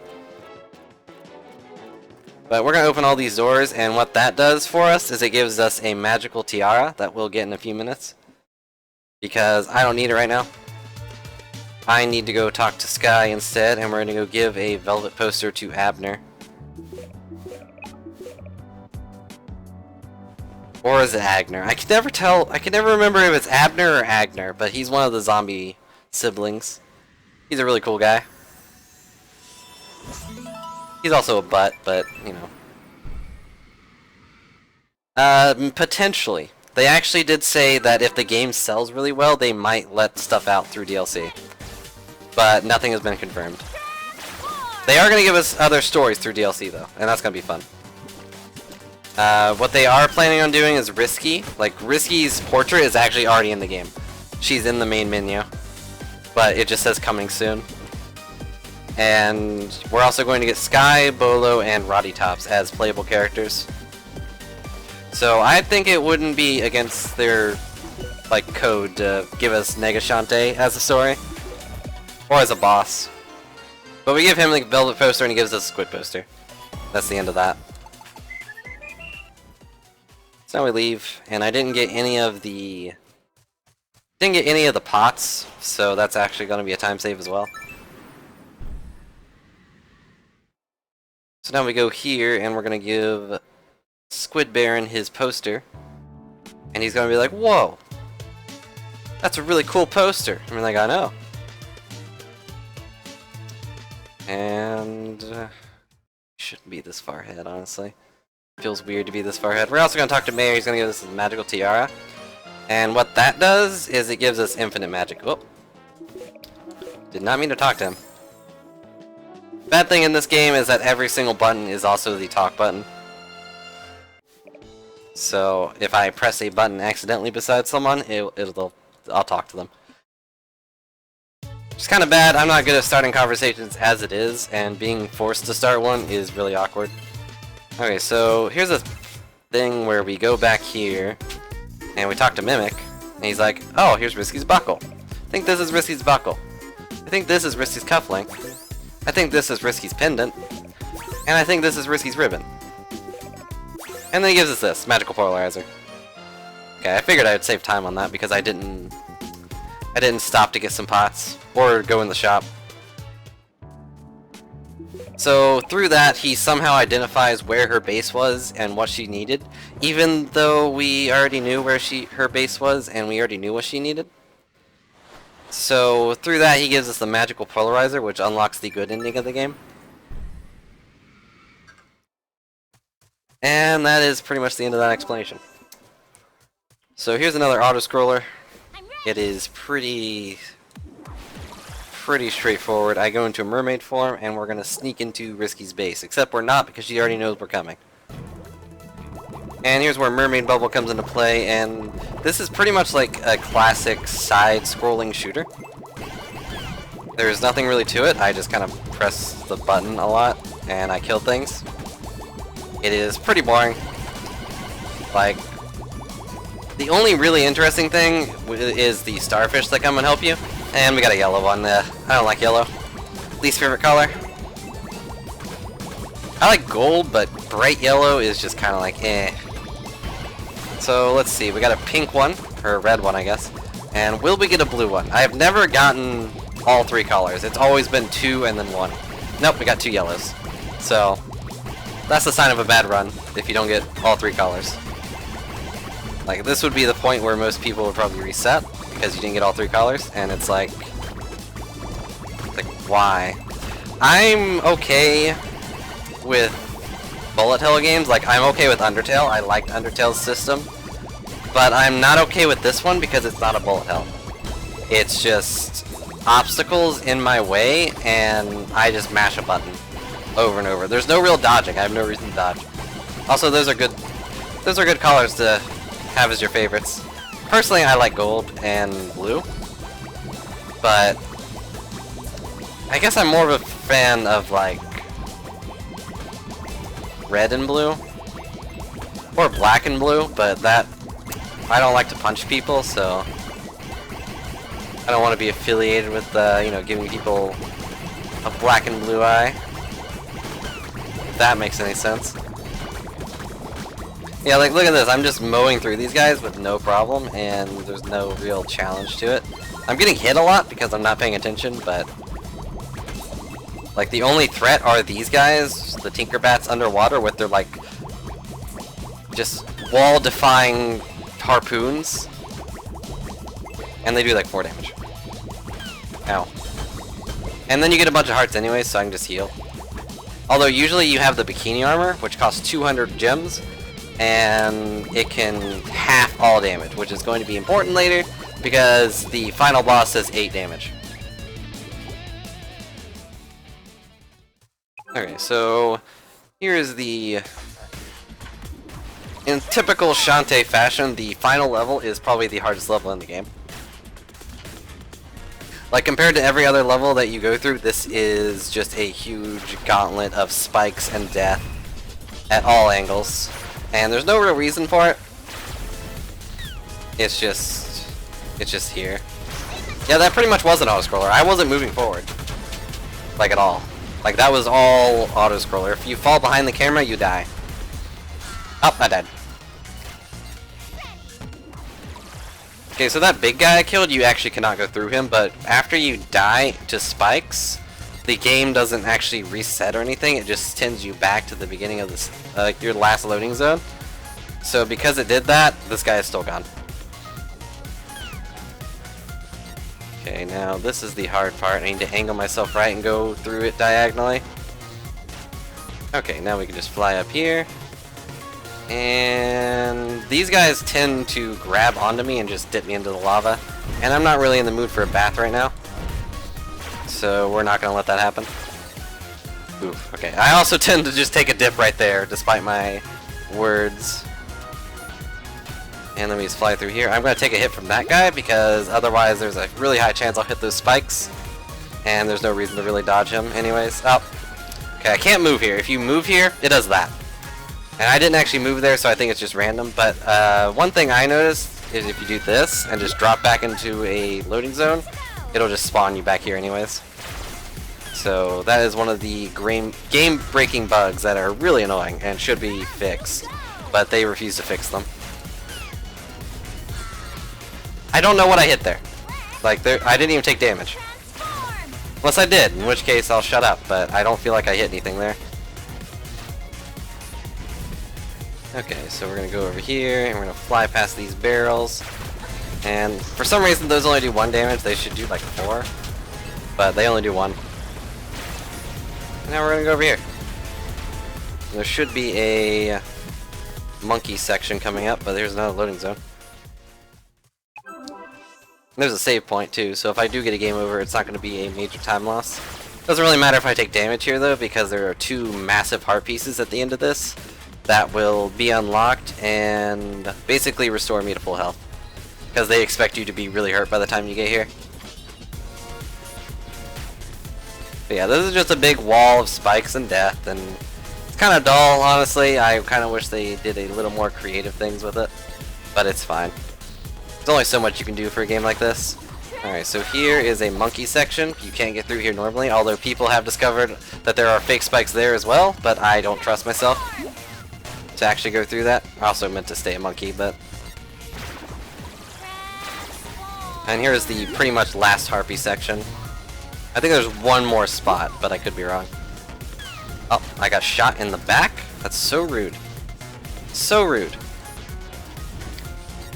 But we're going to open all these doors, and what that does for us is it gives us a magical tiara that we'll get in a few minutes. Because I don't need it right now. I need to go talk to Sky instead, and we're going to go give a velvet poster to Abner. Or is it Agner? I can never tell. I can never remember if it's Abner or Agner, but he's one of the zombie siblings. He's a really cool guy. He's also a butt, but, you know. Potentially. They actually did say that if the game sells really well, they might let stuff out through DLC. But nothing has been confirmed. They are going to give us other stories through DLC, though, and that's going to be fun. What they are planning on doing is Risky. Like, Risky's portrait is actually already in the game. She's in the main menu. But it just says coming soon. And we're also going to get Sky, Bolo, and Roddy Tops as playable characters. So I think it wouldn't be against their, like, code to give us Nega Shantae as a story. Or as a boss. But we give him the velvet poster and he gives us a squid poster. That's the end of that. So now we leave, and I didn't get any of the pots, so that's actually going to be a time save as well. So now we go here, and we're going to give Squid Baron his poster, and he's going to be like, "Whoa, that's a really cool poster." I mean, like, I know. And shouldn't be this far ahead, honestly. Feels weird to be this far ahead. We're also going to talk to Mayor. He's going to give us a magical tiara. And what that does is it gives us infinite magic. Oh. Did not mean to talk to him. Bad thing in this game is that every single button is also the talk button. So if I press a button accidentally beside someone, I'll talk to them. It's kind of bad. I'm not good at starting conversations as it is, and being forced to start one is really awkward. Okay, so here's a thing where we go back here, and we talk to Mimic, and he's like, "Oh, here's Risky's buckle. I think this is Risky's buckle. I think this is Risky's cufflink. I think this is Risky's pendant. And I think this is Risky's ribbon." And then he gives us this, magical polarizer. Okay, I figured I would save time on that because I didn't stop to get some pots, or go in the shop. So through that, he somehow identifies where her base was and what she needed, even though we already knew where her base was and we already knew what she needed. So through that, he gives us the magical polarizer, which unlocks the good ending of the game. And that is pretty much the end of that explanation. So here's another auto-scroller. It is pretty straightforward. I go into a mermaid form, and we're gonna sneak into Risky's base. Except we're not, because she already knows we're coming. And here's where Mermaid Bubble comes into play, and this is pretty much like a classic side-scrolling shooter. There's nothing really to it. I just kind of press the button a lot, and I kill things. It is pretty boring. Like, the only really interesting thing is the starfish that come and help you. And we got a yellow one. I don't like yellow. Least favorite color. I like gold, but bright yellow is just kind of like eh. So let's see. We got a pink one, or a red one, I guess. And will we get a blue one? I have never gotten all three colors. It's always been two and then one. Nope, we got two yellows. So that's a sign of a bad run if you don't get all three colors. Like, this would be the point where most people would probably reset because you didn't get all three colors, and it's like why? I'm okay with bullet hell games. Like, I'm okay with Undertale. I liked Undertale's system, but I'm not okay with this one because it's not a bullet hell. It's just obstacles in my way, and I just mash a button over and over. There's no real dodging. I have no reason to dodge. Also, those are good colors to have as your favorites. Personally, I like gold and blue, but I guess I'm more of a fan of like red and blue, or black and blue, but that I don't like to punch people, so I don't want to be affiliated with you know, giving people a black and blue eye. If that makes any sense. Yeah, like look at this. I'm just mowing through these guys with no problem, and there's no real challenge to it. I'm getting hit a lot because I'm not paying attention, but like the only threat are these guys, the Tinkerbats underwater with their like just wall-defying harpoons, and they do like 4 damage. Ow. And then you get a bunch of hearts anyway, so I can just heal. Although usually you have the bikini armor, which costs 200 gems, and it can half all damage, which is going to be important later because the final boss does 8 damage. Okay, so here's the... In typical Shantae fashion, the final level is probably the hardest level in the game. Like, compared to every other level that you go through, this is just a huge gauntlet of spikes and death at all angles. And there's no real reason for it. It's just here. Yeah, that pretty much was an auto-scroller. I wasn't moving forward. Like, at all. Like, that was all auto-scroller. If you fall behind the camera, you die. Oh, I died. Okay, so that big guy I killed, you actually cannot go through him, but after you die to spikes, the game doesn't actually reset or anything. It just sends you back to the beginning of this, your last loading zone. So because it did that, this guy is still gone. Okay, now this is the hard part. I need to angle myself right and go through it diagonally. Okay, now we can just fly up here. And these guys tend to grab onto me and just dip me into the lava. And I'm not really in the mood for a bath right now, so we're not going to let that happen. Oof, okay. I also tend to just take a dip right there, despite my words. And let me just fly through here. I'm going to take a hit from that guy, because otherwise there's a really high chance I'll hit those spikes. And there's no reason to really dodge him anyways. Oh. Okay, I can't move here. If you move here, it does that. And I didn't actually move there, so I think it's just random. But one thing I noticed is if you do this and just drop back into a loading zone, it'll just spawn you back here anyways. So that is one of the game-breaking bugs that are really annoying and should be fixed. But they refuse to fix them. I don't know what I hit there. Like, I didn't even take damage. Unless I did, in which case I'll shut up, but I don't feel like I hit anything there. Okay, so we're gonna go over here, and we're gonna fly past these barrels. And for some reason, those only do 1 damage. They should do like 4, but they only do 1. And now we're gonna go over here. There should be a monkey section coming up, but there's another loading zone. There's a save point too, so if I do get a game over, it's not going to be a major time loss. Doesn't really matter if I take damage here though, because there are 2 massive heart pieces at the end of this that will be unlocked and basically restore me to full health, because they expect you to be really hurt by the time you get here. But yeah, this is just a big wall of spikes and death, and it's kind of dull, honestly. I kind of wish they did a little more creative things with it, but it's fine. There's only so much you can do for a game like this. Alright, so here is a monkey section. You can't get through here normally, although people have discovered that there are fake spikes there as well, but I don't trust myself to actually go through that. I also meant to stay a monkey, but... And here's the pretty much last harpy section. I think there's one more spot, but I could be wrong. Oh, I got shot in the back? That's so rude. So rude.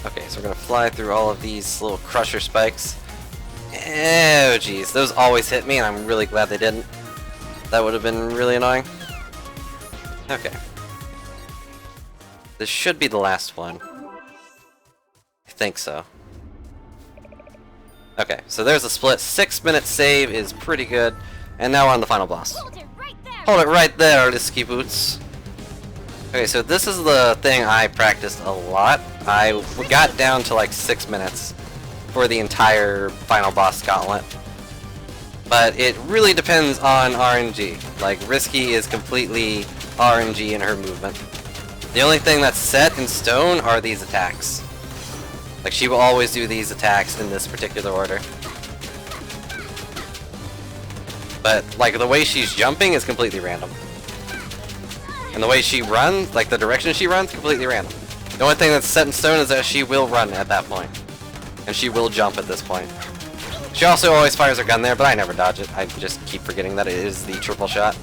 Okay, so we're gonna fly through all of these little crusher spikes. Oh jeez, those always hit me, and I'm really glad they didn't. That would have been really annoying. Okay. This should be the last one. I think so. Okay, so there's a split. 6-minute save is pretty good. And now we're on the final boss. Hold it right there. Hold it right there, Lisky Boots. Okay, so this is the thing I practiced a lot. I got down to like 6 minutes for the entire final boss gauntlet. But it really depends on RNG. Like, Risky is completely RNG in her movement. The only thing that's set in stone are these attacks. Like, she will always do these attacks in this particular order. But, like, the way she's jumping is completely random. And the way she runs, like, the direction she runs, completely random. The only thing that's set in stone is that she will run at that point. And she will jump at this point. She also always fires her gun there, but I never dodge it. I just keep forgetting that it is the triple shot.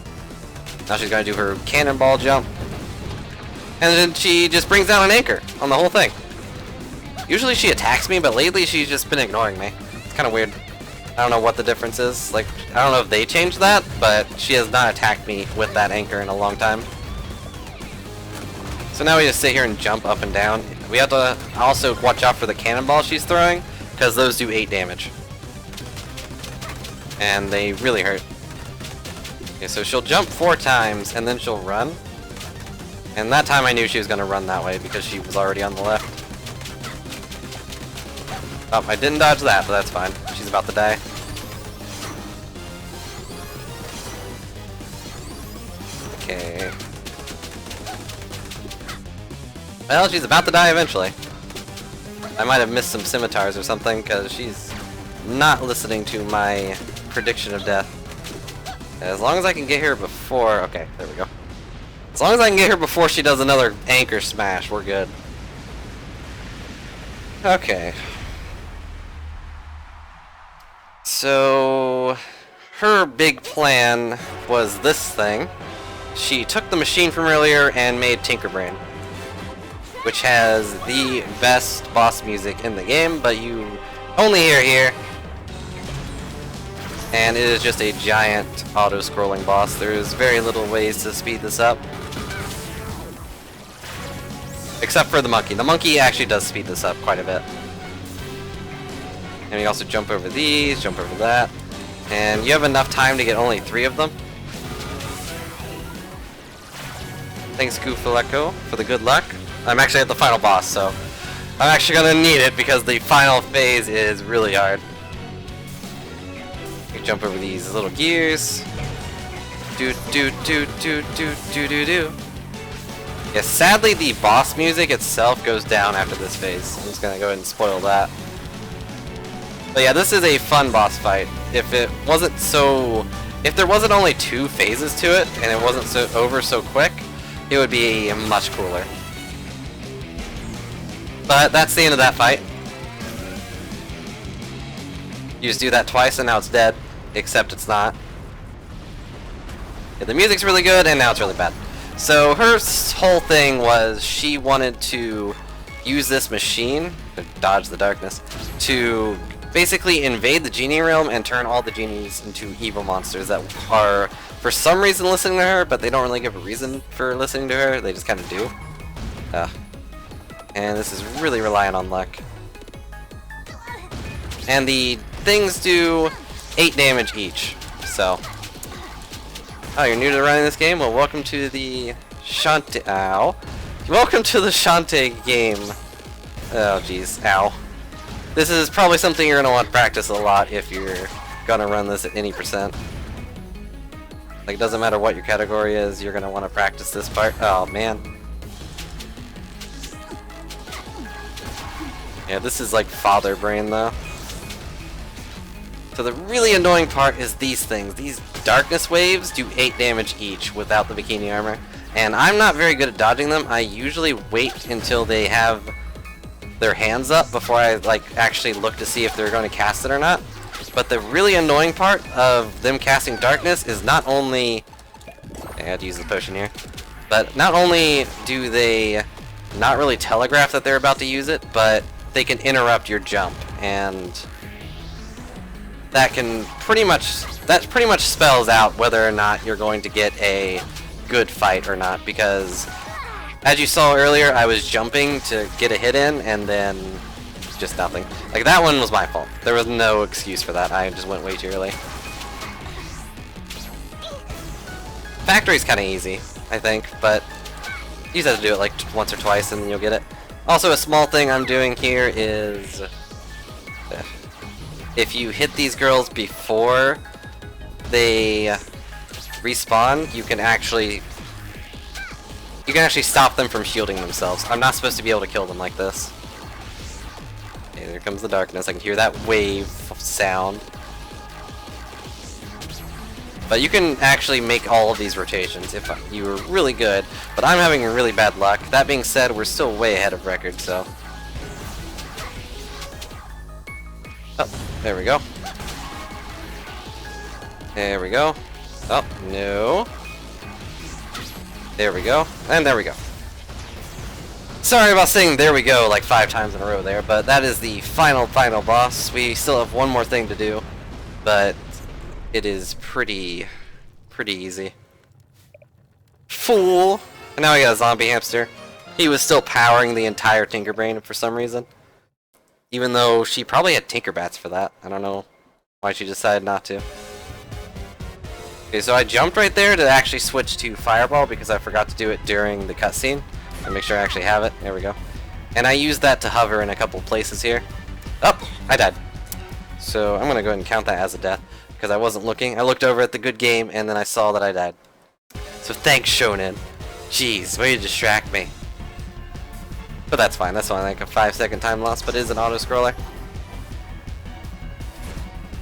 Now she's going to do her cannonball jump. And then she just brings down an anchor on the whole thing. Usually she attacks me, but lately she's just been ignoring me. It's kind of weird. I don't know what the difference is. Like, I don't know if they changed that, but she has not attacked me with that anchor in a long time. So now we just sit here and jump up and down. We have to also watch out for the cannonball she's throwing, because those do 8 damage. And they really hurt. Okay, so she'll jump 4 times, and then she'll run. And that time I knew she was going to run that way, because she was already on the left. Oh, I didn't dodge that, but that's fine. She's about to die. Okay. Well, she's about to die eventually. I might have missed some scimitars or something, because she's not listening to my prediction of death. As long as I can get here before... Okay, there we go. As long as I can get her before she does another anchor smash, we're good. Okay. So, her big plan was this thing. She took the machine from earlier and made Tinkerbrain, which has the best boss music in the game, but you only hear here. And it is just a giant auto-scrolling boss. There's very little ways to speed this up. Except for the monkey. The monkey actually does speed this up quite a bit. And you also jump over these, jump over that. And you have enough time to get only 3 of them. Thanks, Goofaleco, for the good luck. I'm actually at the final boss, so I'm actually going to need it because the final phase is really hard. You jump over these little gears. Do do do do do do do do. Yeah, sadly the boss music itself goes down after this phase. I'm just gonna go ahead and spoil that. But yeah, this is a fun boss fight. If there wasn't only 2 phases to it and it wasn't over so quick, it would be much cooler. But that's the end of that fight. You just do that twice and now it's dead, except it's not. Yeah, the music's really good and now it's really bad. So her whole thing was she wanted to use this machine, dodge the darkness, to basically invade the genie realm and turn all the genies into evil monsters that are for some reason listening to her, but they don't really give a reason for listening to her, they just kind of do. And this is really reliant on luck. And the things do 8 damage each, so... Oh, you're new to running this game? Well, welcome to the Shantae... Ow. Welcome to the Shantae game. Oh, jeez. Ow. This is probably something you're going to want to practice a lot if you're going to run this at any percent. Like, it doesn't matter what your category is, you're going to want to practice this part. Oh, man. Yeah, this is like father brain, though. So the really annoying part is these things. These darkness waves do 8 damage each without the bikini armor. And I'm not very good at dodging them. I usually wait until they have their hands up before I actually look to see if they're going to cast it or not. But the really annoying part of them casting darkness is not only... Okay, I had to use the potion here. But not only do they not really telegraph that they're about to use it, but they can interrupt your jump. And that pretty much spells out whether or not you're going to get a good fight or not, because as you saw earlier, I was jumping to get a hit in, and then just nothing. Like, that one was my fault. There was no excuse for that. I just went way too early. Factory's kind of easy, I think, but you just have to do it like once or twice and then you'll get it. Also, a small thing I'm doing here is if you hit these girls before they respawn, you can actually stop them from shielding themselves. I'm not supposed to be able to kill them like this. Okay, there comes the darkness. I can hear that wave sound. But you can actually make all of these rotations if you were really good, but I'm having really bad luck. That being said, we're still way ahead of record, so... Oh, there we go. There we go. Oh, no. There we go. And there we go. Sorry about saying there we go like 5 times in a row there, but that is the final boss. We still have one more thing to do, but it is pretty easy. Fool! And now we got a zombie hamster. He was still powering the entire Tinkerbrain for some reason. Even though she probably had Tinkerbats for that. I don't know why she decided not to. Okay, so I jumped right there to actually switch to Fireball because I forgot to do it during the cutscene. And make sure I actually have it. There we go. And I used that to hover in a couple places here. Oh! I died. So I'm gonna go ahead and count that as a death. Because I wasn't looking. I looked over at the good game and then I saw that I died. So thanks, Shonen. Jeez, way to distract me. But that's fine. That's only like a 5-second time loss, but it is an auto-scroller.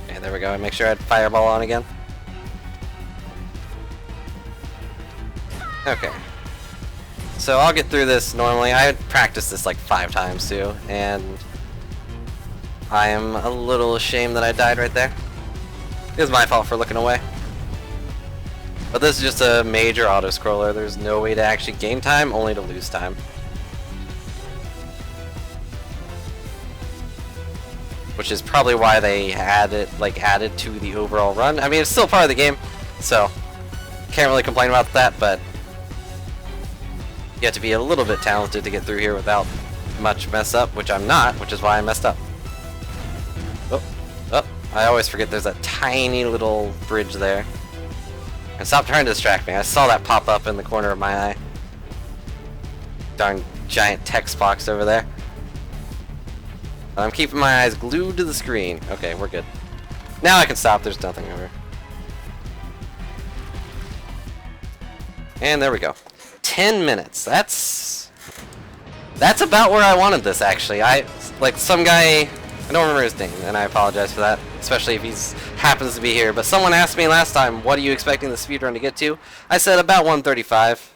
Okay, there we go. Make sure I had Fireball on again. Okay. So I'll get through this normally. I practiced this like 5 times too, and I am a little ashamed that I died right there. It was my fault for looking away. But this is just a major auto-scroller. There's no way to actually gain time, only to lose time. Which is probably why they added to the overall run. I mean, it's still part of the game, so can't really complain about that, but you have to be a little bit talented to get through here without much mess up, which I'm not, which is why I messed up. Oh, oh, I always forget there's a tiny little bridge there. And stop trying to distract me. I saw that pop up in the corner of my eye. Darn giant text box over there. But I'm keeping my eyes glued to the screen. Okay, we're good. Now I can stop. There's nothing over. And there we go. 10 minutes. That's about where I wanted this, actually. Like some guy, I don't remember his name, and I apologize for that, especially if he happens to be here, but someone asked me last time, what are you expecting the speedrun to get to? I said about 135.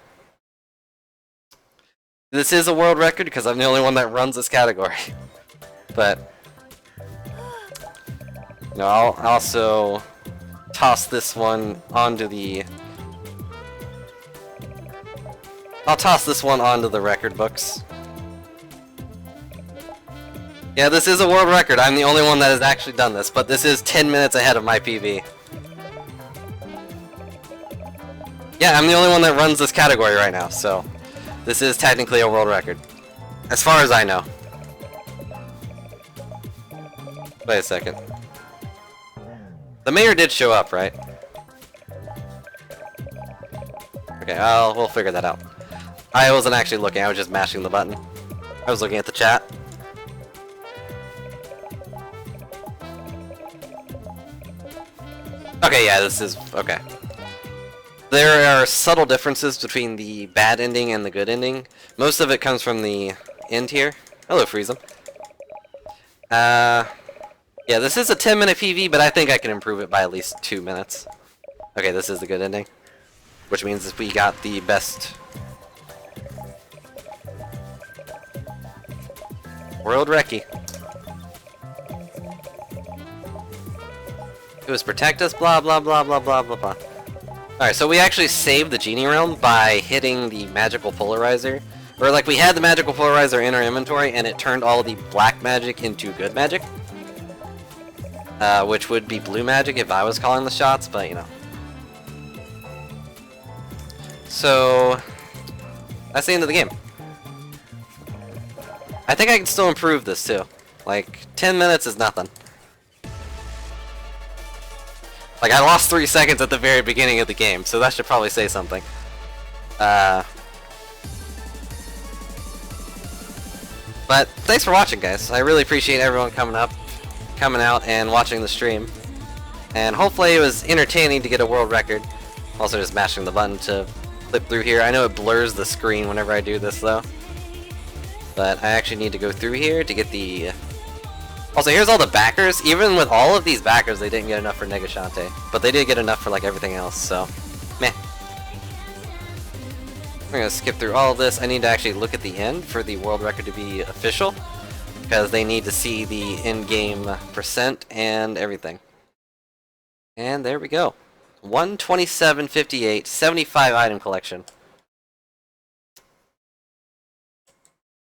This is a world record because I'm the only one that runs this category. But no, I'll also toss this one onto the record books. Yeah, this is a world record. I'm the only one that has actually done this, but this is 10 minutes ahead of my PB. Yeah, I'm the only one that runs this category right now, so this is technically a world record. As far as I know. Wait a second. The mayor did show up, right? Okay, we'll figure that out. I wasn't actually looking, I was just mashing the button. I was looking at the chat. Okay, yeah, this is... okay. There are subtle differences between the bad ending and the good ending. Most of it comes from the end here. Hello, Frieza. Yeah, this is a 10-minute PV, but I think I can improve it by at least 2 minutes. Okay, this is the good ending. Which means if we got the best... World Recce. It was protect us, blah blah blah blah blah blah blah. Alright, so we actually saved the Genie Realm by hitting the magical polarizer. Or like we had the magical polarizer in our inventory and it turned all the black magic into good magic. Which would be blue magic if I was calling the shots, but you know. So that's the end of the game. I think I can still improve this too. Like, 10 minutes is nothing. Like, I lost 3 seconds at the very beginning of the game, so that should probably say something. But thanks for watching, guys. I really appreciate everyone coming out and watching the stream. And hopefully it was entertaining to get a world record. Also just mashing the button to flip through here. I know it blurs the screen whenever I do this though. But I actually need to go through here to get the... Also, here's all the backers. Even with all of these backers, they didn't get enough for Nega Shantae. But they did get enough for like everything else, so... Meh. We're gonna skip through all of this. I need to actually look at the end for the world record to be official. Because they need to see the in-game percent and everything. And there we go. 127.58, 75 item collection.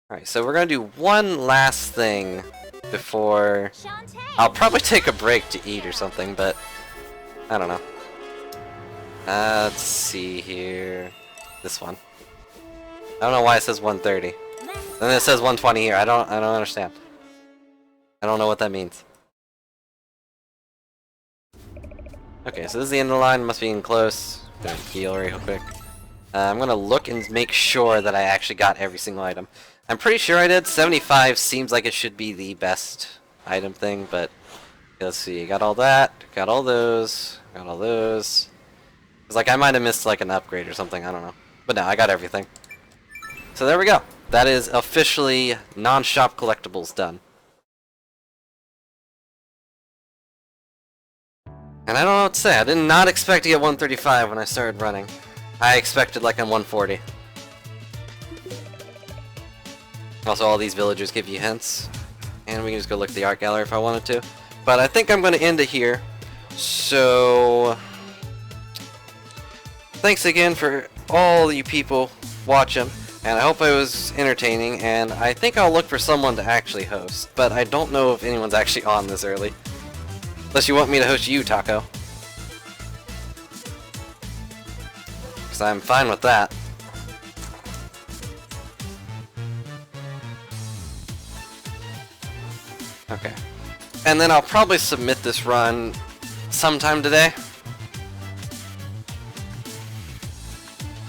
Alright, so we're gonna do one last thing before... Shantae. I'll probably take a break to eat or something, but... I don't know. Let's see here... This one. I don't know why it says 130. Then it says 120 here. I don't understand. I don't know what that means. Okay, so this is the end of the line. Must be in close. Gonna heal real quick. I'm gonna look and make sure that I actually got every single item. I'm pretty sure I did. 75 seems like it should be the best item thing, but let's see. Got all that. Got all those. Got all those. It's like I might have missed like an upgrade or something. I don't know. But no, I got everything. So there we go. That is officially non-shop collectibles done. And I don't know what to say. I did not expect to get 135 when I started running. I expected like a 140. Also, all these villagers give you hints. And we can just go look at the art gallery if I wanted to. But I think I'm going to end it here. So... thanks again for all you people watching. And I hope it was entertaining. And I think I'll look for someone to actually host. But I don't know if anyone's actually on this early. Unless you want me to host you, Taco. Because I'm fine with that. Okay. And then I'll probably submit this run sometime today.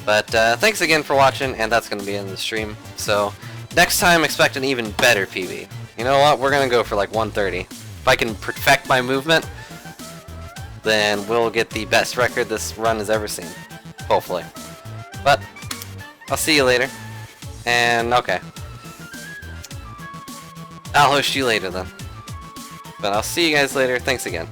But thanks again for watching, and that's going to be in the stream. So next time expect an even better PB. You know what? We're going to go for like 130. If I can perfect my movement, then we'll get the best record this run has ever seen. Hopefully. But I'll see you later. And okay. I'll host you later then. But I'll see you guys later. Thanks again.